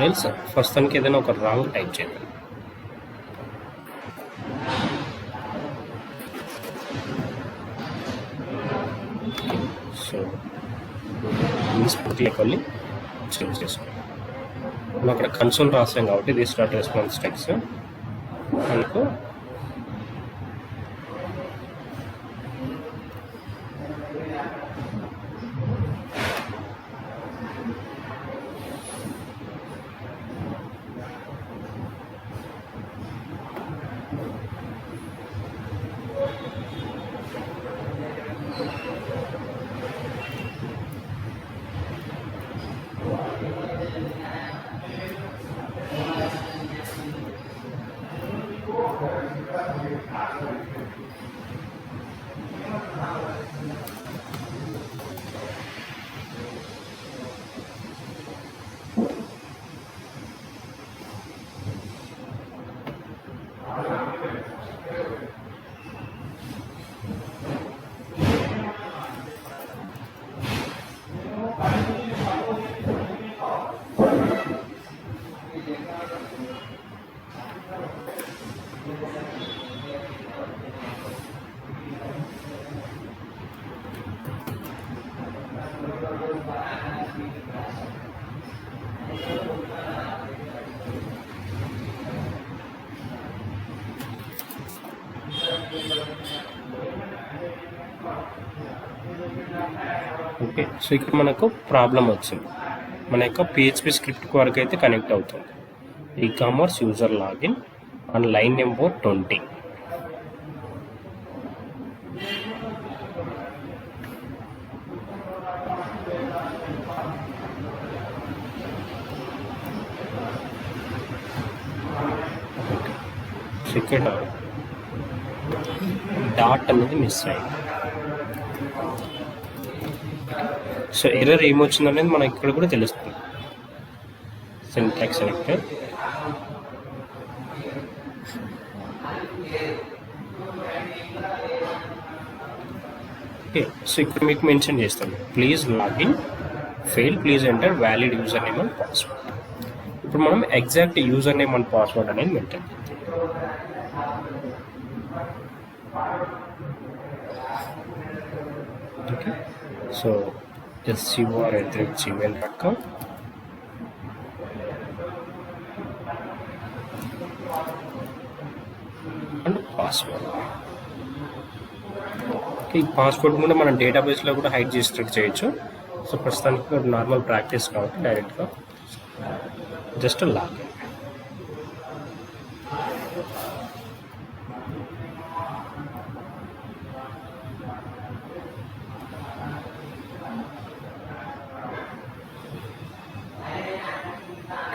ఎల్స్ ఫస్ట్ దానికి ఏదైనా ఒక రాంగ్ టైప్ చేద్దాం. సో మిస్టేక్ వెళ్ళి చేంజ్ చేసుకోండి. మనం అక్కడ కన్సోల్ రాసాం కాబట్టి దిస్ డాట్ రెస్పాన్స్ టెక్స్ట్ మనకు ఓకే, సో ఇక్కడ మనకు ప్రాబ్లం వచ్చింది. మన యొక్క PHP స్క్రిప్ట్ వరకు అయితే కనెక్ట్ అవుతుంది. Ecommerce user login on line number 20. ఇక్కడ డాట్ అనేది మిస్ అయింది. సో ఎర్రర్ ఏమొచ్చింది అనేది మనకి ఇక్కడ కూడా తెలుస్తుంది. Syntax selector, okay. సో ఇక్కడ మీకు మెన్షన్ చేస్తాను, please login fail, please enter valid user name and password. ఇప్పుడు మనం exact user name and password అనేది మెయింటైన్ చేస్తాం. Okay, so sur@gmail.com, and password. ఈ పాస్వర్డ్ కూడా మనం డేటాబేస్లో కూడా హైడ్ చేసేటట్టు చేయొచ్చు. సో ప్రస్తుతానికి నార్మల్ ప్రాక్టీస్ కాబట్టి డైరెక్ట్గా జస్ట్ లాగిన్.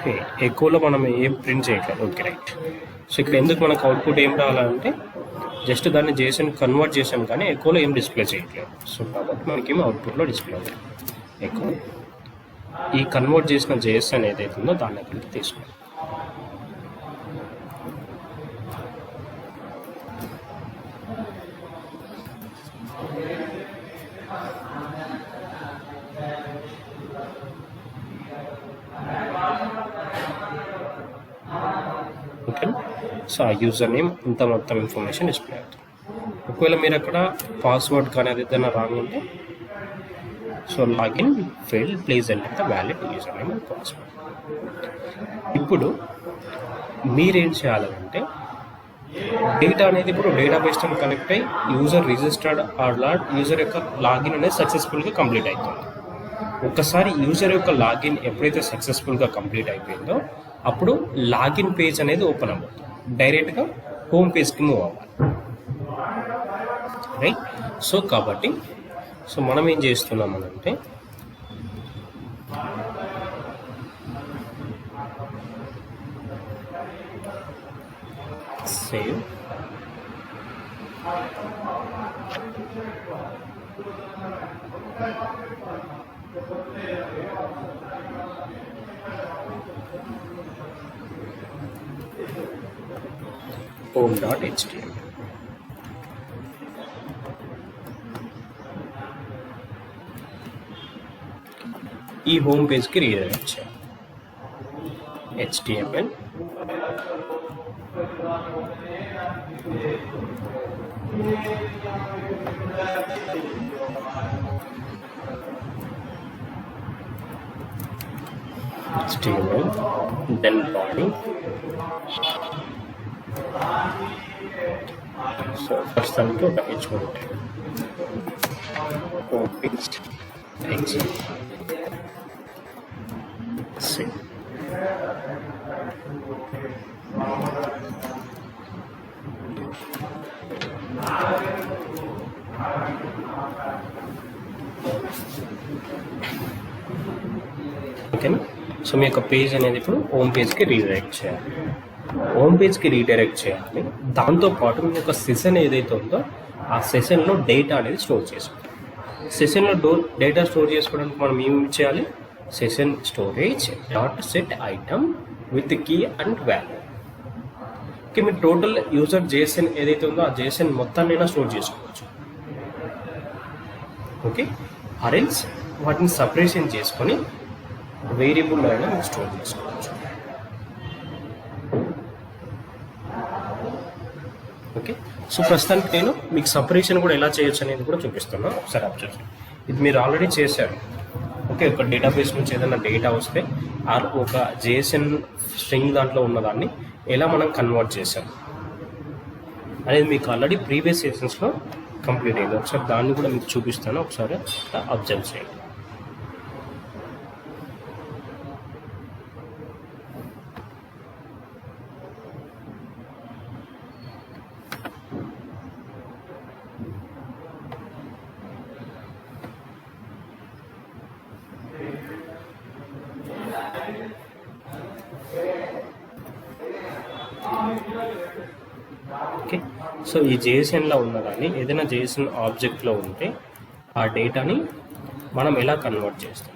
ఓకే, ఎక్కువలో మనం ఏం ప్రింట్ చేయట్లేదు. Okay, right. సో ఇక్కడ ఎందుకు మనకు అవుట్పుట్ ఏం రావాలంటే జస్ట్ దాన్ని JSON కన్వర్ట్ చేసాం, కానీ ఎక్కువలో ఏం డిస్ప్లే చేయట్లేదు. సో కాబట్టి మనకేం అవుట్పుట్లో డిస్ప్లే అవుతుంది. ఎక్కువ ఈ కన్వర్ట్ చేసిన JSON ఏదైతే ఉందో దాన్ని అక్కడికి తీసుకోండి. ఓకే, సో ఆ యూజర్ నేమ్ ఇంత మొత్తం ఇన్ఫర్మేషన్ డిస్ప్లే అవుతుంది. ఒకవేళ మీరు అక్కడ పాస్వర్డ్ కానీ అది ఏదైనా రాంగ్ ఉంటే, so login fail, please enter the valid user name and password. ఇప్పుడు మీరేం చేయాలంటే డేటా అనేది ఇప్పుడు డేటాబేస్తో కనెక్ట్ అయ్యి యూజర్ రిజిస్టర్డ్ ఆర్ యూజర్ యొక్క లాగిన్ అనేది సక్సెస్ఫుల్గా కంప్లీట్ అవుతుంది. ఒక్కసారి యూజర్ యొక్క లాగిన్ ఎప్పుడైతే సక్సెస్ఫుల్గా కంప్లీట్ అయిపోయిందో అప్పుడు లాగిన్ పేజ్ అనేది ఓపెన్ అవ్వదు, డైరెక్ట్గా హోమ్ పేజ్కి మూవ్ అవ్వాలి. రైట్. సో కాబట్టి సో మనం ఏం చేస్తున్నామనంటే సేవ్, home.html. ఈ హోమ్ పేజ్కి రీడైరెక్ట్ చేయాలి. HTML then body. సో ప్రస్తుతానికి ఒక H1 home page exit save. ఓకేనా. సో మీ యొక్క పేజ్ అనేది ఇప్పుడు హోమ్ పేజ్కి రీడైరెక్ట్ చేయాలి. హోమ్ పేజ్కి రీడైరెక్ట్ చేయాలి. దాంతోపాటు మీ యొక్క సెషన్ ఏదైతే ఉందో ఆ సెషన్లో డేటా అనేది స్టోర్ చేసుకోవాలి. సెషన్లో డేటా స్టోర్ చేసుకోవడానికి మనం ఏమి చేయాలి? Session storage dot set item with key and value. Okay, మీరు టోటల్ యూజర్ JSON ఏదైతే ఉందో ఆ JSON మొత్తాన్నైనా స్టోర్ చేసుకోవచ్చు. ఓకే, ఆర్ఎల్స్ వాటిని సపరేషన్ చేసుకొని వేరియబుల్ అయినా మీరు స్టోర్ చేసుకోవచ్చు. ఓకే, సో ప్రస్తుతానికి నేను మీకు సపరేషన్ కూడా ఎలా చేయొచ్చు అనేది కూడా చూపిస్తున్నాను. ఒకసారి అబ్జర్వ్. ఇది మీరు ఆల్రెడీ చేశారు. ఓకే, ఒక డేటాబేస్ నుంచి ఏదైనా డేటా వస్తే ఒక JSON స్ట్రింగ్ దాంట్లో ఉన్నదాన్ని ఎలా మనం కన్వర్ట్ చేసాం అనేది మీకు ఆల్రెడీ ప్రీవియస్ సెషన్స్లో కంప్లీట్ అయింది. ఒకసారి దాన్ని కూడా మీకు చూపిస్తాను, ఒకసారి అబ్జర్వ్ చేయండి. సో ఈ జేఎస్ఎన్లో ఉన్న కానీ ఏదైనా జేఎస్ఎన్ ఆబ్జెక్ట్లో ఉంటే ఆ డేటాని మనం ఎలా కన్వర్ట్ చేస్తాం?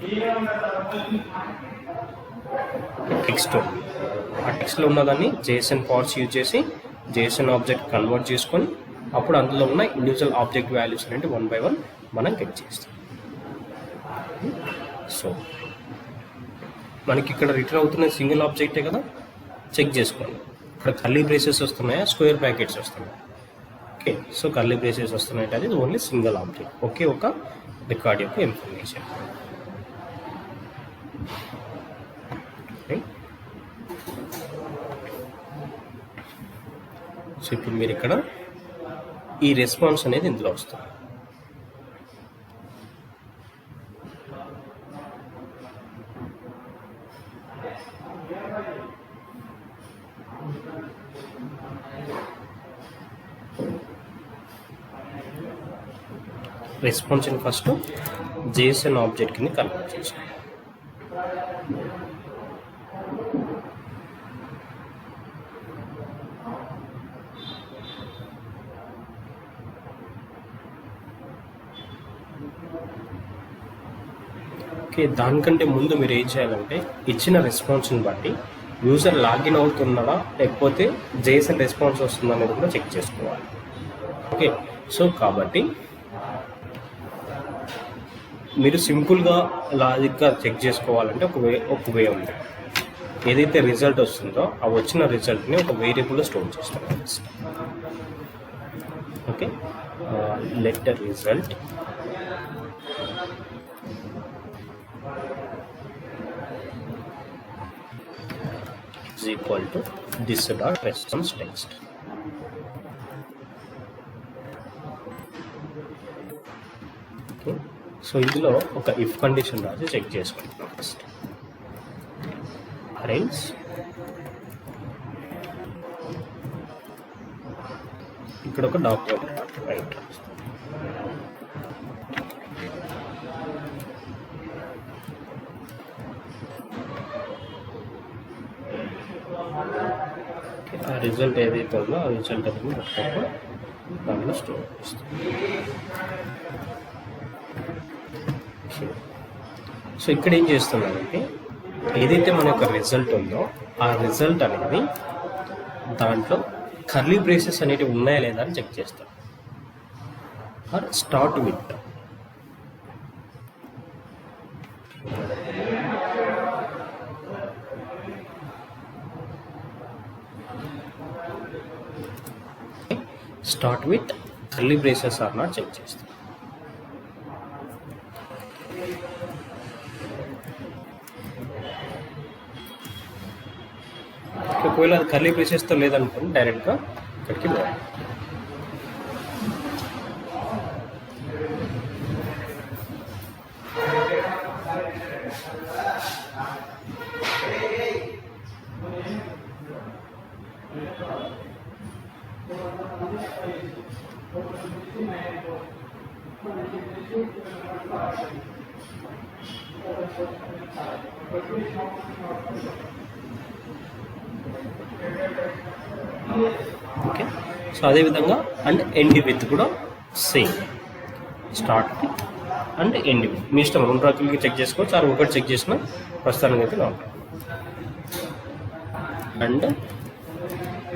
టెక్స్ట్, ఆ టెక్స్ట్లో ఉన్నదాన్ని జేఎస్ఎన్ పార్ట్స్ యూజ్ చేసి జేఎస్ఎన్ ఆబ్జెక్ట్ కన్వర్ట్ చేసుకొని అప్పుడు అందులో ఉన్న ఇండివిజువల్ ఆబ్జెక్ట్ వాల్యూస్ అంటే 1 by 1 మనం గెట్ చేస్తాం. సో మనకి ఇక్కడ రిటర్న్ అవుతున్న సింగిల్ ఆబ్జెక్టే కదా, చెక్ చేసుకోండి. ఇక్కడ కర్లీ బ్రేసెస్ వస్తున్నాయా, స్క్వేర్ బ్రాకెట్స్ వస్తున్నాయి? ఓకే, సో కర్లీ బ్రేసెస్ వస్తున్నాయి, అది ఓన్లీ సింగిల్ ఆబ్జెక్ట్, ఒకే ఒక రికార్డ్ యొక్క ఇన్ఫర్మేషన్. సో ఇప్పుడు మీరు ఇక్కడ ఈ రెస్పాన్స్ అనేది ఇందులో వస్తుంది. రెస్పాన్స్ని ఫస్ట్ జేఎస్ఎన్ ఆబ్జెక్ట్ కింద కన్వర్ట్ చేసాం. ఓకే, దానికంటే ముందు మీరు ఏం చేయాలంటే ఇచ్చిన రెస్పాన్స్ని బట్టి యూజర్ లాగిన్ అవుతున్నాడా లేకపోతే జేఎస్ఎన్ రెస్పాన్స్ వస్తుందా అనేది కూడా చెక్ చేసుకోవాలి. ఓకే, సో కాబట్టి మీరు సింపుల్గా లాజిక్గా చెక్ చేసుకోవాలంటే ఒక వే ఉంది. ఏదైతే రిజల్ట్ వస్తుందో ఆ వచ్చిన రిజల్ట్ని ఒక వేరియబుల్లో స్టోర్ చేస్తాం. Okay, let result is equal to this dot response text. Okay, so ఇందులో ఒక ఇఫ్ కండిషన్ రాసి చెక్ చేసుకుంటాం. ఫస్ట్ అరేంజ్ ఇక్కడ ఒక డాక్యుమెంట్ రైట్ రాస్తాం. ఆ రిజల్ట్ ఏదైతే ఉందో ఆ రిజల్ట్ అనేది దాంట్లో స్టోర్ చేస్తాం. సో ఇక్కడ ఏం చేస్తున్నామంటే ఏదైతే మన యొక్క రిజల్ట్ ఉందో ఆ రిజల్ట్ అనేది దాంట్లో కర్లీ బ్రేసెస్ అనేటివి ఉన్నాయా లేదా అని చెక్ చేస్తాం. Or start with curly braces or not check చేస్తాం. ఒకవేళ అది కర్లీ బ్రేసెస్తో లేదనుకోండి డైరెక్ట్గా ఇక్కడికి పోవాలి. ఓకే, సో అదేవిధంగా అండ్ ఎండ్ విత్ కూడా same, start with and end with మీ ఇష్టం. 2 రకాలకి చెక్ చేసుకోవచ్చు, ఆ ఒకటి చెక్ చేసిన ప్రస్తుతానికి అయితే నా అండ్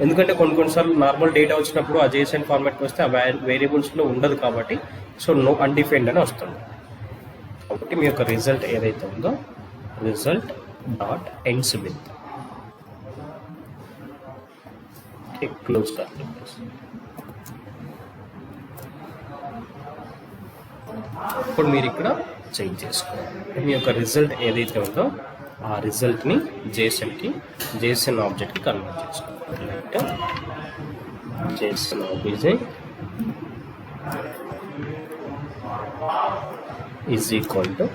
ఎందుకంటే కొన్నిసార్లు నార్మల్ డేటా వచ్చినప్పుడు ఆ జేఎస్ఎన్ ఫార్మాట్కి వస్తే ఆ వేరియబుల్స్లో ఉండదు కాబట్టి సో నో అన్డిఫైన్డ్ అని వస్తుంది. కాబట్టి మీ యొక్క రిజల్ట్ ఏదైతే ఉందో result dot ends with close curly brace. ఇప్పుడు మీరు ఇక్కడ చెక్ చేసుకోవాలి మీ యొక్క రిజల్ట్ ఏదైతే ఉందో ఆ రిజల్ట్ని జేఎస్ఎన్ ఆబ్జెక్ట్కి కన్వర్ట్ చేసుకోవాలి. JSN object is equal to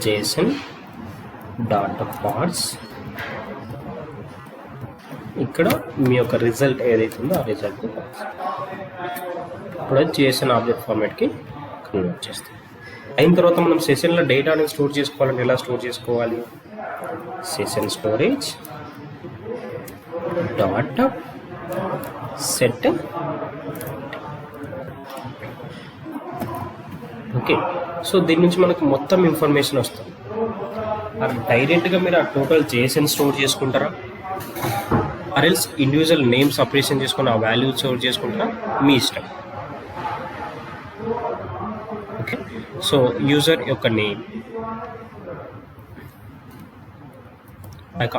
JSON dot parts. ఇక్కడ మీ యొక్క రిజల్ట్ ఏదైతే ఉందో ఆ రిజల్ట్ని ఇప్పుడు JSON ఆబ్జెక్ట్ ఫార్మాట్కి కన్వర్ట్ చేస్తాం. అయిన తర్వాత మనం సెషన్లో డేటాని స్టోర్ చేసుకోవాలంటే ఎలా స్టోర్ చేసుకోవాలి? Session storage dot set. Okay, so దీని నుంచి మనకు మొత్తం ఇన్ఫర్మేషన్ వస్తుంది. డైరెక్ట్గా మీరు ఆ టోటల్ జేఎస్ఎన్ స్టోర్ చేసుకుంటారా, ఆర్ఎల్స్ ఇండివిజువల్ నేమ్స్ అప్రియేషన్ చేసుకుని ఆ వాల్యూ స్టోర్ చేసుకుంటారా, మీ ఇష్టం. ఓకే, సో యూజర్ యొక్క నేమ్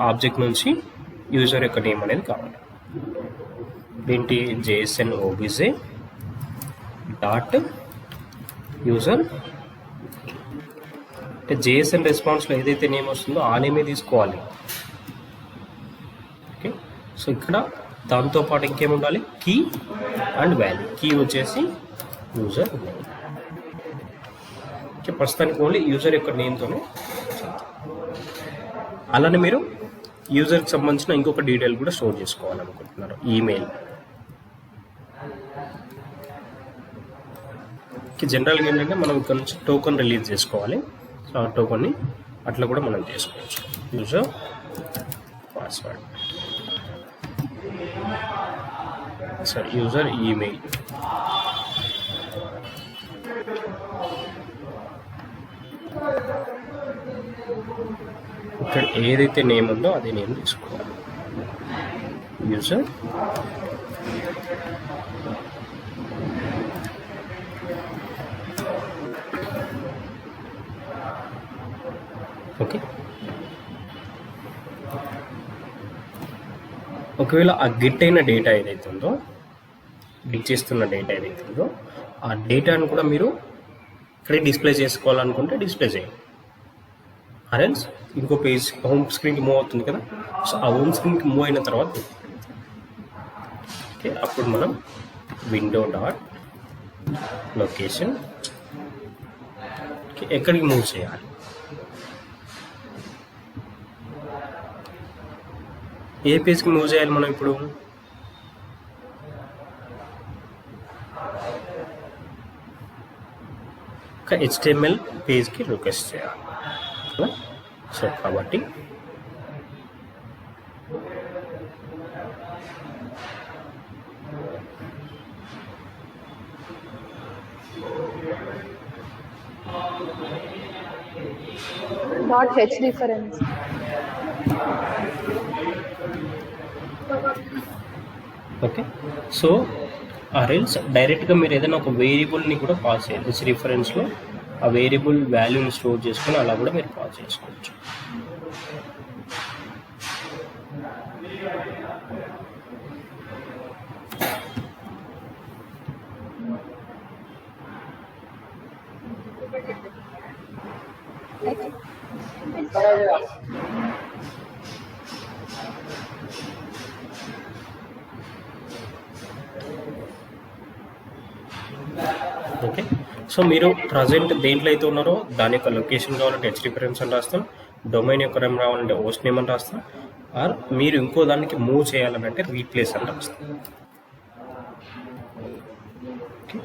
ఆబ్జెక్ట్ నుంచి యూజర్ యొక్క నేమ్ అనేది కావాలి. ఏంటి? JSN OBJ dot user. అంటే జేఎస్ఎన్ రెస్పాన్స్లో ఏదైతే నేమ్ వస్తుందో ఆ నేమే తీసుకోవాలి. ఓకే, సో ఇక్కడ దాంతోపాటు ఇంకేం ఉండాలి? Key and value. కీ వచ్చేసి యూజర్ నేమ్. ఓకే, ప్రస్తుతానికి ఓన్లీ యూజర్ యొక్క నేమ్తోనే. అలానే మీరు యూజర్కి సంబంధించిన ఇంకొక డీటెయిల్ కూడా స్టోర్ చేసుకోవాలనుకుంటున్నారు, ఈమెయిల్. జనరల్గా ఏంటంటే మనం ఇక్కడ నుంచి టోకన్ రిలీజ్ చేసుకోవాలి. సో ఆ టోకన్ని అట్లా కూడా మనం చేసుకోవచ్చు. User password, sorry user email. ఇక్కడ ఏదైతే నేమ్ ఉందో అదే నేమ్ తీసుకోవాలి. User okay. ఒకవేళ ఆ గిట్ అయిన డేటా ఏదైతే ఉందో, గిట్ చేస్తున్న డేటా ఏదైతే ఉందో ఆ డేటాను కూడా మీరు ఇక్కడ డిస్ప్లే చేసుకోవాలనుకుంటే డిస్ప్లే చేయండి. ఆర్ఎల్స్ ఇంకో పేజ్ హోమ్ స్క్రీన్కి మూవ్ అవుతుంది కదా, సో ఆ హోమ్ స్క్రీన్కి మూవ్ అయిన తర్వాత ఓకే అప్పుడు మనం విండో డాట్ లొకేషన్ ఎక్కడికి మూవ్ చేయాలి, ఏ పేజ్కి మూవ్ చేయాలి మనం ఇప్పుడు? ఒక HTML పేజ్కి రిక్వెస్ట్ చేయాలి. సో కాబట్టి .h డిఫరెన్స్. ఓకే, సో ఆర్ఎల్స్ డైరెక్ట్గా మీరు ఏదైనా ఒక వేరియబుల్ని కూడా పాస్ చేయాలి. హెచ్ రిఫరెన్స్లో ఆ వేరియబుల్ వాల్యూని స్టోర్ చేసుకొని అలా కూడా మీరు పాస్ చేసుకోవచ్చు. ఓకే, సో మీరు ప్రజెంట్ దేంట్లో అయితే ఉన్నారో దాని యొక్క లొకేషన్ కావాలంటే హెచ్ రిఫరెన్స్ అని రాస్తాం, డొమైన్ యొక్క నేమ్ రావాలంటే హోస్ట్ నేమ్ అని రాస్తాం, ఆర్ మీరు ఇంకో దానికి మూవ్ చేయాలంటే రీప్లేస్ అని రాస్తాం. ఓకే,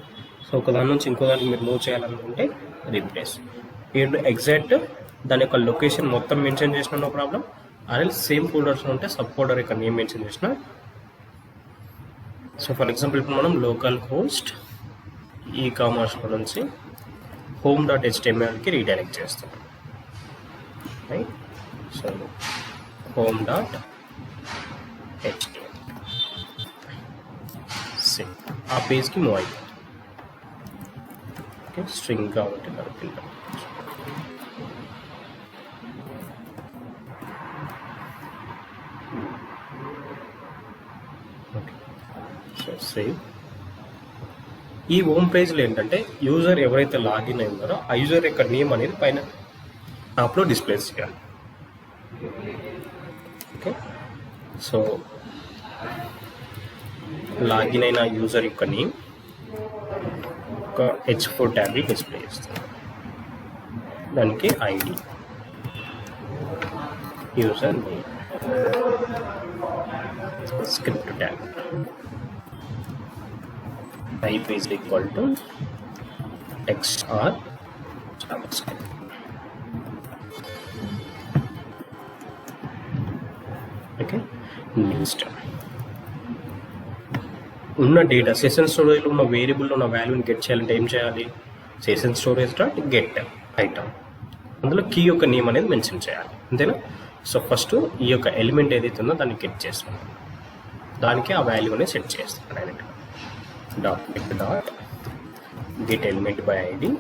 సో ఒక దాని నుంచి ఇంకో దానికి మీరు మూవ్ చేయాలనుకుంటే రీప్లేస్. మీరు ఎగ్జాక్ట్ దాని యొక్క లొకేషన్ మొత్తం మెన్షన్ చేసిన నో ప్రాబ్లం, ఆర్ఎల్ సేమ్ ఫోల్డర్స్ ఉంటే సబ్ ఫోల్డర్ యొక్క నేమ్ మెన్షన్ చేసిన. సో ఫర్ ఎగ్జాంపుల్ ఇప్పుడు మనం లోకల్ హోస్ట్ ఈ-కామర్స్ నుంచి home.htmlకి రీడైరెక్ట్ చేస్తాం. రైట్, సో home.html సేమ్ ఆ పేజ్కి మూవ్ అవుతుంది. ఓకే, స్ట్రింగ్ కాబట్టి మనకి ఓకే, సో సేమ్. ఈ హోమ్ పేజ్లో ఏంటంటే యూజర్ ఎవరైతే లాగిన్ అయి ఉన్నారో ఆ యూజర్ యొక్క నేమ్ అనేది పైన టాప్లో డిస్ప్లే చేయాలి. ఓకే, సో లాగిన్ అయిన యూజర్ యొక్క నేమ్ ఒక H4 ట్యాబ్ని డిస్ప్లే చేస్తుంది. దానికి ID, user name, script tag, type is equal to text or okay, next ఉన్న డేటా సెషన్ స్టోరేజ్లో ఉన్న వేరియబుల్లో ఉన్న వాల్యూని గెట్ చేయాలంటే ఏం చేయాలి? Session storage dot get item, అందులో కీ యొక్క నేమ్ అనేది మెన్షన్ చేయాలి, అంతేనా? సో ఫస్ట్ ఈ యొక్క ఎలిమెంట్ ఏదైతే ఉందో దాన్ని గెట్ చేస్తాం, దానికి ఆ వాల్యూ అనేది సెట్ చేస్తాం డైరెక్ట్గా. Dot get element by ID.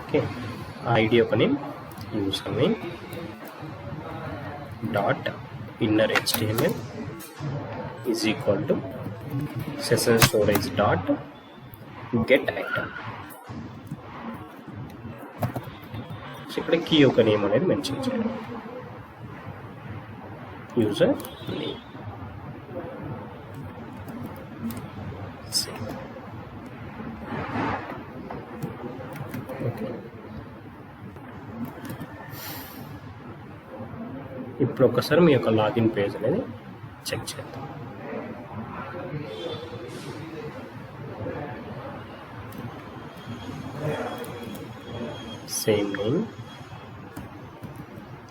Okay, ID యొక్క name user name dot inner HTML is equal to session storage dot get item. సో ఇక్కడ కీ యొక్క నేమ్ అనేది మెన్షన్ చేయాలి, యూజర్ నేమ్. ఇప్పుడు ఒకసారి మీ యొక్క లాగిన్ పేజ్ అనేది చెక్ చేద్దాం. సేమ్ నేమ్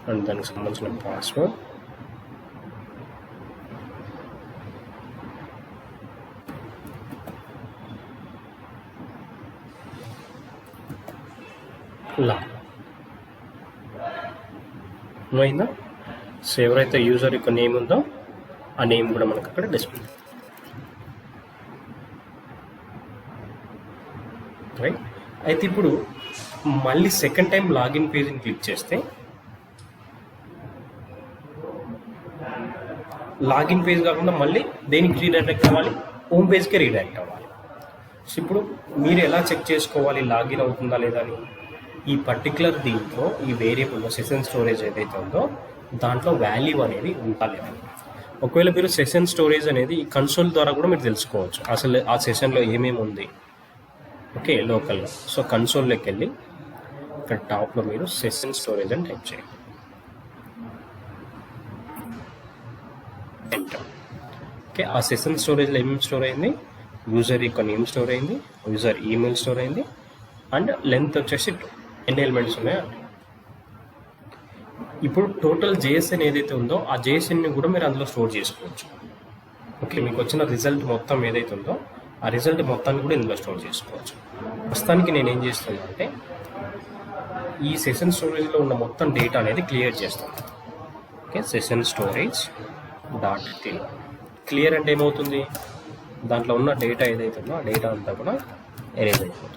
అండ్ దానికి సంబంధించిన పాస్వర్డ్, అయిందా? సో ఎవరైతే యూజర్ యొక్క నేమ్ ఉందో ఆ నేమ్ కూడా మనకు అక్కడ డిస్ప్లే. రైట్, అయితే ఇప్పుడు మళ్ళీ సెకండ్ టైం లాగిన్ పేజ్ని క్లిక్ చేస్తే లాగిన్ పేజ్ కాకుండా మళ్ళీ దేనికి రీడైరెక్ట్ అవ్వాలి? హోమ్ పేజ్కే రీడైరెక్ట్ అవ్వాలి. సో ఇప్పుడు మీరు ఎలా చెక్ చేసుకోవాలి లాగిన్ అవుతుందా లేదా అని? ఈ పర్టికులర్ దీంట్లో ఈ వేరియబుల్లో సెషన్ స్టోరేజ్ ఏదైతే ఉందో దాంట్లో వాల్యూ అనేది ఉందా లేదా. ఒకవేళ మీరు సెషన్ స్టోరేజ్ అనేది కన్సోల్ ద్వారా కూడా మీరు తెలుసుకోవచ్చు అసలు ఆ సెషన్లో ఏమేమి ఉంది. ఓకే, లోకల్గా. సో కన్సోల్లోకి వెళ్ళి ఇక్కడ టాప్లో మీరు సెషన్ స్టోరేజ్ అని టైప్ చేయండి. ఎంటర్. ఓకే, ఆ సెషన్ స్టోరేజ్లో ఏమేమి స్టోర్ అయింది? యూజర్ యొక్క నేమ్ స్టోర్ అయింది, యూజర్ ఈమెయిల్ స్టోర్ అయింది, అండ్ లెంత్ వచ్చేసి 2. ఎన్ని ఎలిమెంట్స్ ఉన్నాయో. ఇప్పుడు టోటల్ JSN ఏదైతే ఉందో ఆ JSNని కూడా మీరు అందులో స్టోర్ చేసుకోవచ్చు. ఓకే, మీకు వచ్చిన రిజల్ట్ మొత్తం ఏదైతే ఉందో ఆ రిజల్ట్ మొత్తాన్ని కూడా ఇందులో స్టోర్ చేసుకోవచ్చు. ప్రస్తుతానికి నేను ఏం చేస్తున్నా అంటే ఈ సెషన్ స్టోరేజ్లో ఉన్న మొత్తం డేటా అనేది క్లియర్ చేస్తాను. Okay, session storage dot clear అంటే ఏమవుతుంది? దాంట్లో ఉన్న డేటా ఏదైతే ఉందో ఆ డేటా అంతా కూడా ఎరేజ్ అయిపోతుంది.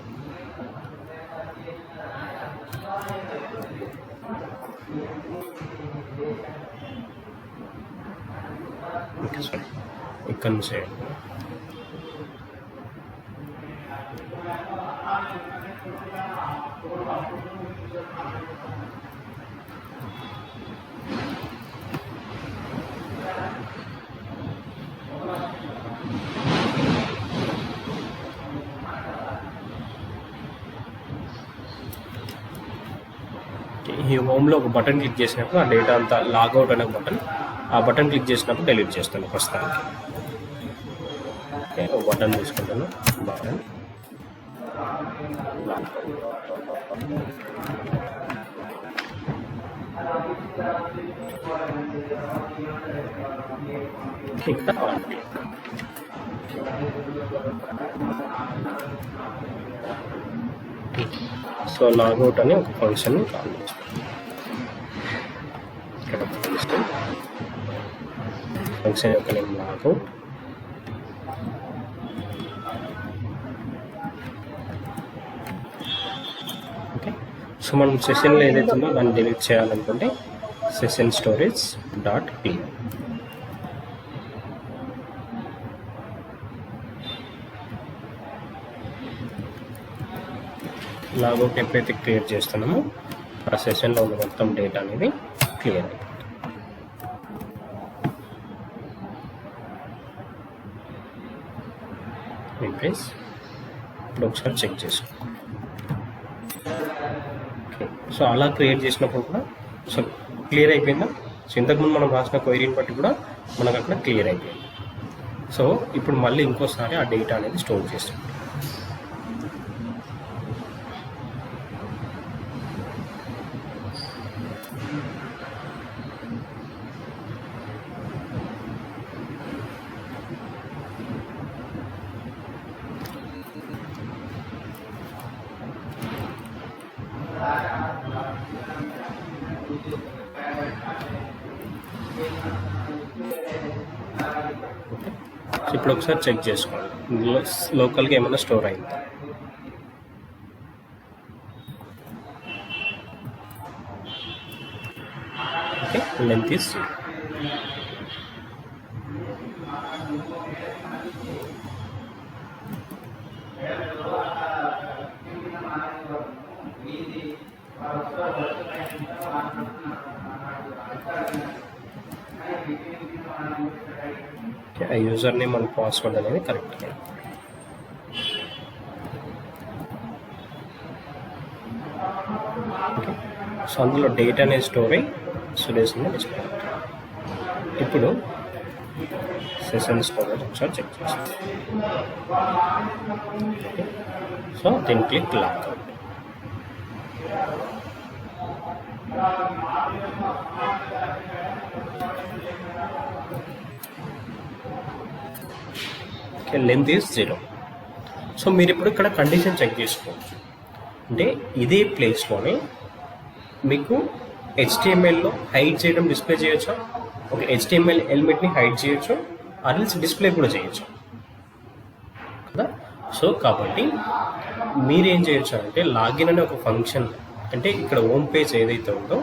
ఓకే, సారీ, ఇక్కడ నుంచి ఈ హోమ్లో ఒక బటన్ క్లిక్ చేసినప్పుడు ఆ డేటా అంతా లాగౌట్ అనే బటన్, ఆ బటన్ క్లిక్ చేసినప్పుడు డిలీట్ చేస్తాను ప్రస్తుతానికి. ఓకే, ఒక బటన్ తీసుకుంటాను, బటన్ ఇక్కడ సో లాగౌట్ అని ఒక ఫంక్షన్ కాల్ చేస్తాం. ఇక్కడ ఫంక్షన్ యొక్క నేమ్ లాగౌట్. ఓకే, సో మనం సెషన్లో ఏదైతే ఉందో దాన్ని డిలీట్ చేయాలనుకుంటే session storage dot clean. Logout ఎప్పుడైతే క్లియర్ చేస్తున్నామో ఆ సెషన్లో ఉన్న మొత్తం డేటా అనేది క్లియర్ అయిపోతుంది. ఇప్పుడు ఒకసారి చెక్ చేసుకో. ఓకే, సో అలా క్రియేట్ చేసినప్పుడు కూడా సో క్లియర్ అయిపోయిందా? సో ఇంతకుముందు మనం రాసిన క్వైరీని బట్టి కూడా మనకు అక్కడ క్లియర్ అయిపోయింది. సో ఇప్పుడు మళ్ళీ ఇంకోసారి ఆ డేటా అనేది స్టోర్ చేస్తాం. సో ఇప్పుడు ఒకసారి చెక్ చేసుకోండి లోకల్గా ఏమైనా స్టోర్ అయిందా. Okay, length is user name and password అనేది కరెక్ట్. ఓకే, సో అందులో డేట్ అనేది స్టోర్ అయ్యి సురేష్ డిస్ప్లే. ఇప్పుడు సెషన్ స్టోరేజ్ ఒకసారి చెక్ చేస్తాం. ఓకే, సో దీన్ని click log out. Length is 0. So మీరు ఇప్పుడు ఇక్కడ కండిషన్ చెక్ చేసుకోవచ్చు. అంటే ఇదే ప్లేస్లోనే మీకు HTMLలో హైడ్ చేయడం, డిస్ప్లే చేయొచ్చు. ఓకే, HTML ఎలిమెంట్ని హైడ్ చేయొచ్చు, అదిల్స్ డిస్ప్లే కూడా చేయొచ్చు కదా. సో కాబట్టి మీరేం చేయొచ్చు అంటే లాగిన్ అనే ఒక ఫంక్షన్, అంటే ఇక్కడ హోమ్ పేజ్ ఏదైతే ఉందో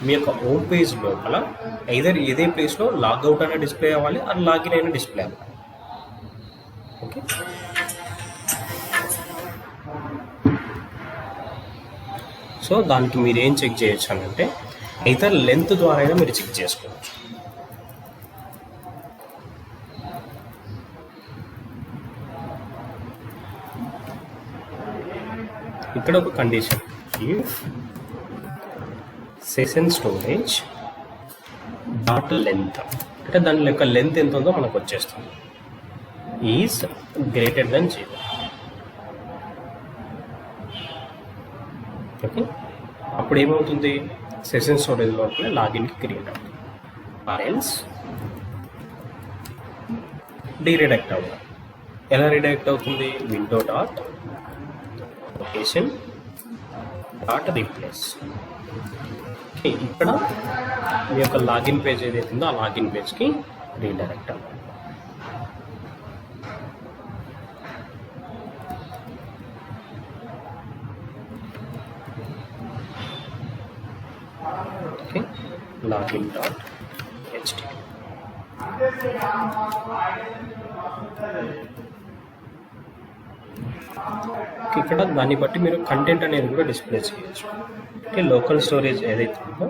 మీ యొక్క హోమ్ పేజ్ లోపల ఐదర్ ఇదే ప్లేస్లో లాగ్అవుట్ అయినా డిస్ప్లే అవ్వాలి, అది లాగిన్ అయినా డిస్ప్లే అవ్వాలి. ఓకే, సో దానికి మీరు ఏం చెక్ చేయొచ్చు అని అంటే అయితే లెంత్ ద్వారా అయినా మీరు చెక్ చేసుకోవచ్చు. ఇక్కడ ఒక condition, if session storage dot length, అంటే దాని యొక్క లెంత్ ఎంత ఉందో మనకు వచ్చేస్తుంది, ఈజ్ గ్రేటర్ దెన్ 0. ఓకే, అప్పుడు ఏమవుతుంది, సెషన్ స్టోరేజ్ లోపల లాగిన్కి క్రియేట్ అవుతుంది. ఆర్ఎల్స్ డీరిడక్ట్ అవుతుంది. ఎలా రిడైరెక్ట్ అవుతుంది, window dot location dot replace. Okay, ఇక్కడ మీ యొక్క లాగిన్ పేజ్ ఏదైతే ఉందో ఆ లాగిన్ పేజ్కి రీడైరెక్ట్ అవుతుంది. Okay, login dot HTML. ఇక్కడ దాన్ని బట్టి మీరు కంటెంట్ అనేది కూడా డిస్ప్లే చేయొచ్చు. అంటే లోకల్ స్టోరేజ్ ఏదైతే ఉందో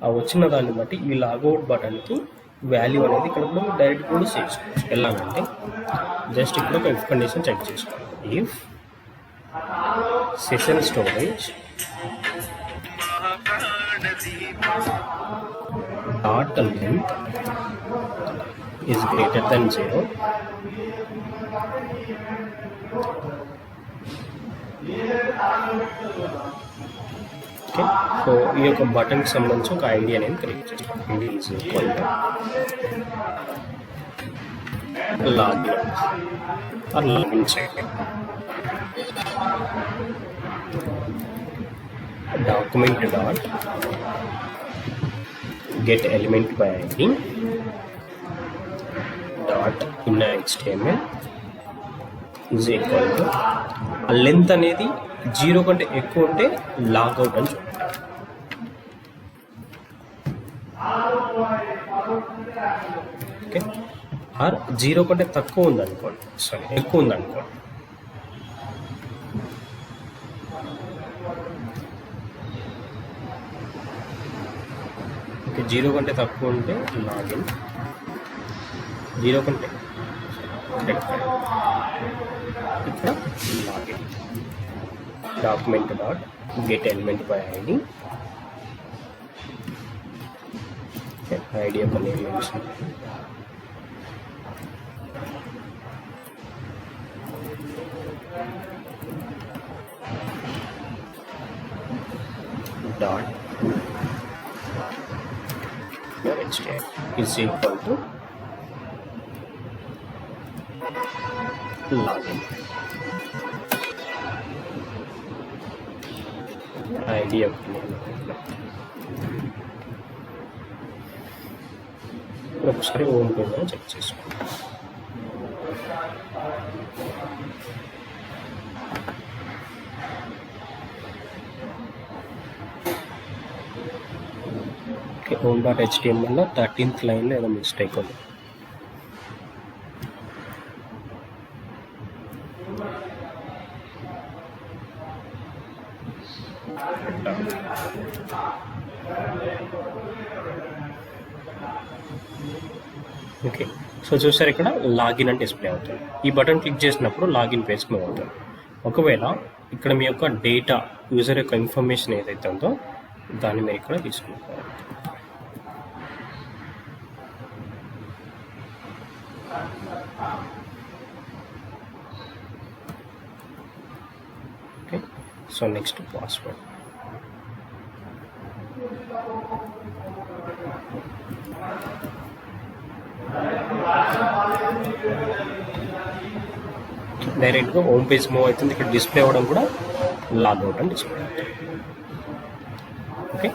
ఆ వచ్చిన దాన్ని బట్టి ఈ లాగౌట్ బటన్కి వాల్యూ అనేది ఇక్కడ కూడా డైరెక్ట్ కూడా చేసుకోవచ్చు. ఎలాగంటే జస్ట్ ఇక్కడ ఒక ఇఫ్ కండిషన్ చెక్ చేసుకోవాలి. If session storage dot length is greater than 0, okay, so ఈ యొక్క బటన్కి సంబంధించి ఒక ఐడి అనేది క్రియేట్ చేస్తాం. ఇది is equal login or login చేయండి. Document dot get element by id dot inner HTML is equal to ఆ లెంత్ అనేది 0 కంటే ఎక్కువ ఉంటే లాగౌట్ అని చెప్తారు. ఓకే, ఆర్ 0 కంటే తక్కువ ఉందనుకోండి, సారీ ఎక్కువ ఉందనుకోండి, ఓకే 0 కంటే తక్కువ ఉంటే లాగిన్, 0 కంటే ఇక్కడ login. Document dot get element by ID, ID యొక్క name dot HTML is equal to login. ID of name. ఒకసారి హోమ్ పేజ్ చెక్ చేసుకోండి. home.html 13th లైన్లో ఏదో మిస్టేక్ ఉంది. ఓకే, సో చూసారు ఇక్కడ లాగిన్ అని డిస్ప్లే అవుతుంది. ఈ బటన్ క్లిక్ చేసినప్పుడు లాగిన్ పేజ్కి మూవ్ అవుతుంది. ఒకవేళ ఇక్కడ మీ యొక్క డేటా యూజర్ యొక్క ఇన్ఫర్మేషన్ ఏదైతే ఉందో దాన్ని మీరు ఇక్కడ తీసుకుంటారు. Okay, so next password. డైరెక్ట్గా హోమ్ పేజ్ మూవ్ అవుతుంది. ఇక్కడ డిస్ప్లే అవ్వడం కూడా లాగ్అవుట్ అని డిస్ప్లే అవుతుంది. ఓకే,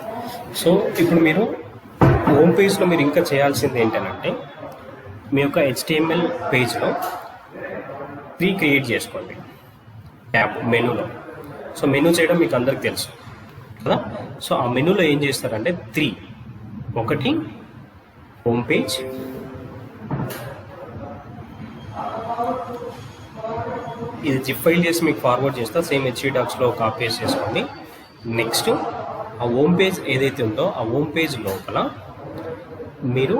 సో ఇప్పుడు మీరు హోమ్ పేజ్లో మీరు ఇంకా చేయాల్సింది ఏంటంటే మీ యొక్క HTML పేజ్లో క్రియేట్ చేసుకోండి ట్యాబ్ మెనూలో. సో మెనూ చేయడం మీకు అందరికి తెలుసు కదా. సో ఆ మెనూలో ఏం చేస్తారంటే 3, ఒకటి హోమ్ పేజ్, ఇది జిప్ ఫైల్ చేసి మీకు ఫార్వర్డ్ చేస్తా, సేమ్ HTML కాపీ పేస్ట్ చేసుకోండి. నెక్స్ట్ ఆ హోమ్ పేజ్ ఏదైతే ఉందో ఆ హోమ్ పేజ్ లోపల మీరు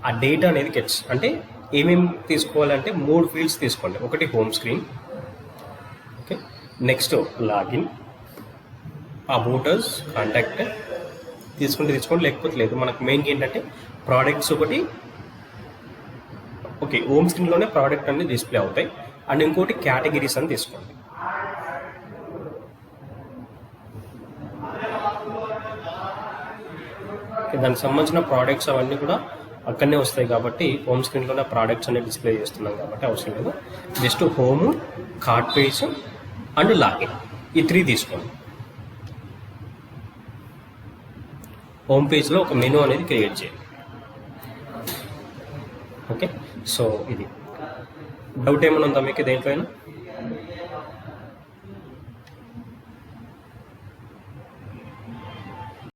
ఆ డేటా అనేది గెట్స్ అంటే ఏమేమి తీసుకోవాలంటే 3 ఫీల్డ్స్ తీసుకోండి. ఒకటి home screen, okay, next login, about us, contact తీసుకోండి, లేకపోతే లేదు. మనకు మెయిన్గా ఏంటంటే ప్రోడక్ట్స్ ఒకటి, ఓకే, హోమ్ స్క్రీన్లోనే ప్రోడక్ట్ అన్ని డిస్ప్లే అవుతాయి. అండ్ ఇంకోటి కేటగిరీస్ అని తీసుకోండి. దానికి సంబంధించిన ప్రోడక్ట్స్ అవన్నీ కూడా అక్కడనే వస్తాయి కాబట్టి హోమ్ స్క్రీన్లోనే ప్రోడక్ట్స్ అన్ని డిస్ప్లే చేస్తున్నాం కాబట్టి అవసరం లేదు. Just home, cart page and login, ఈ 3 తీసుకోండి. హోమ్ పేజ్లో ఒక మెనూ అనేది క్రియేట్ చేయండి. ఓకే, సో ఇది డౌట్ ఏమైనా ఉందా మీకు దేంట్లో అయినా?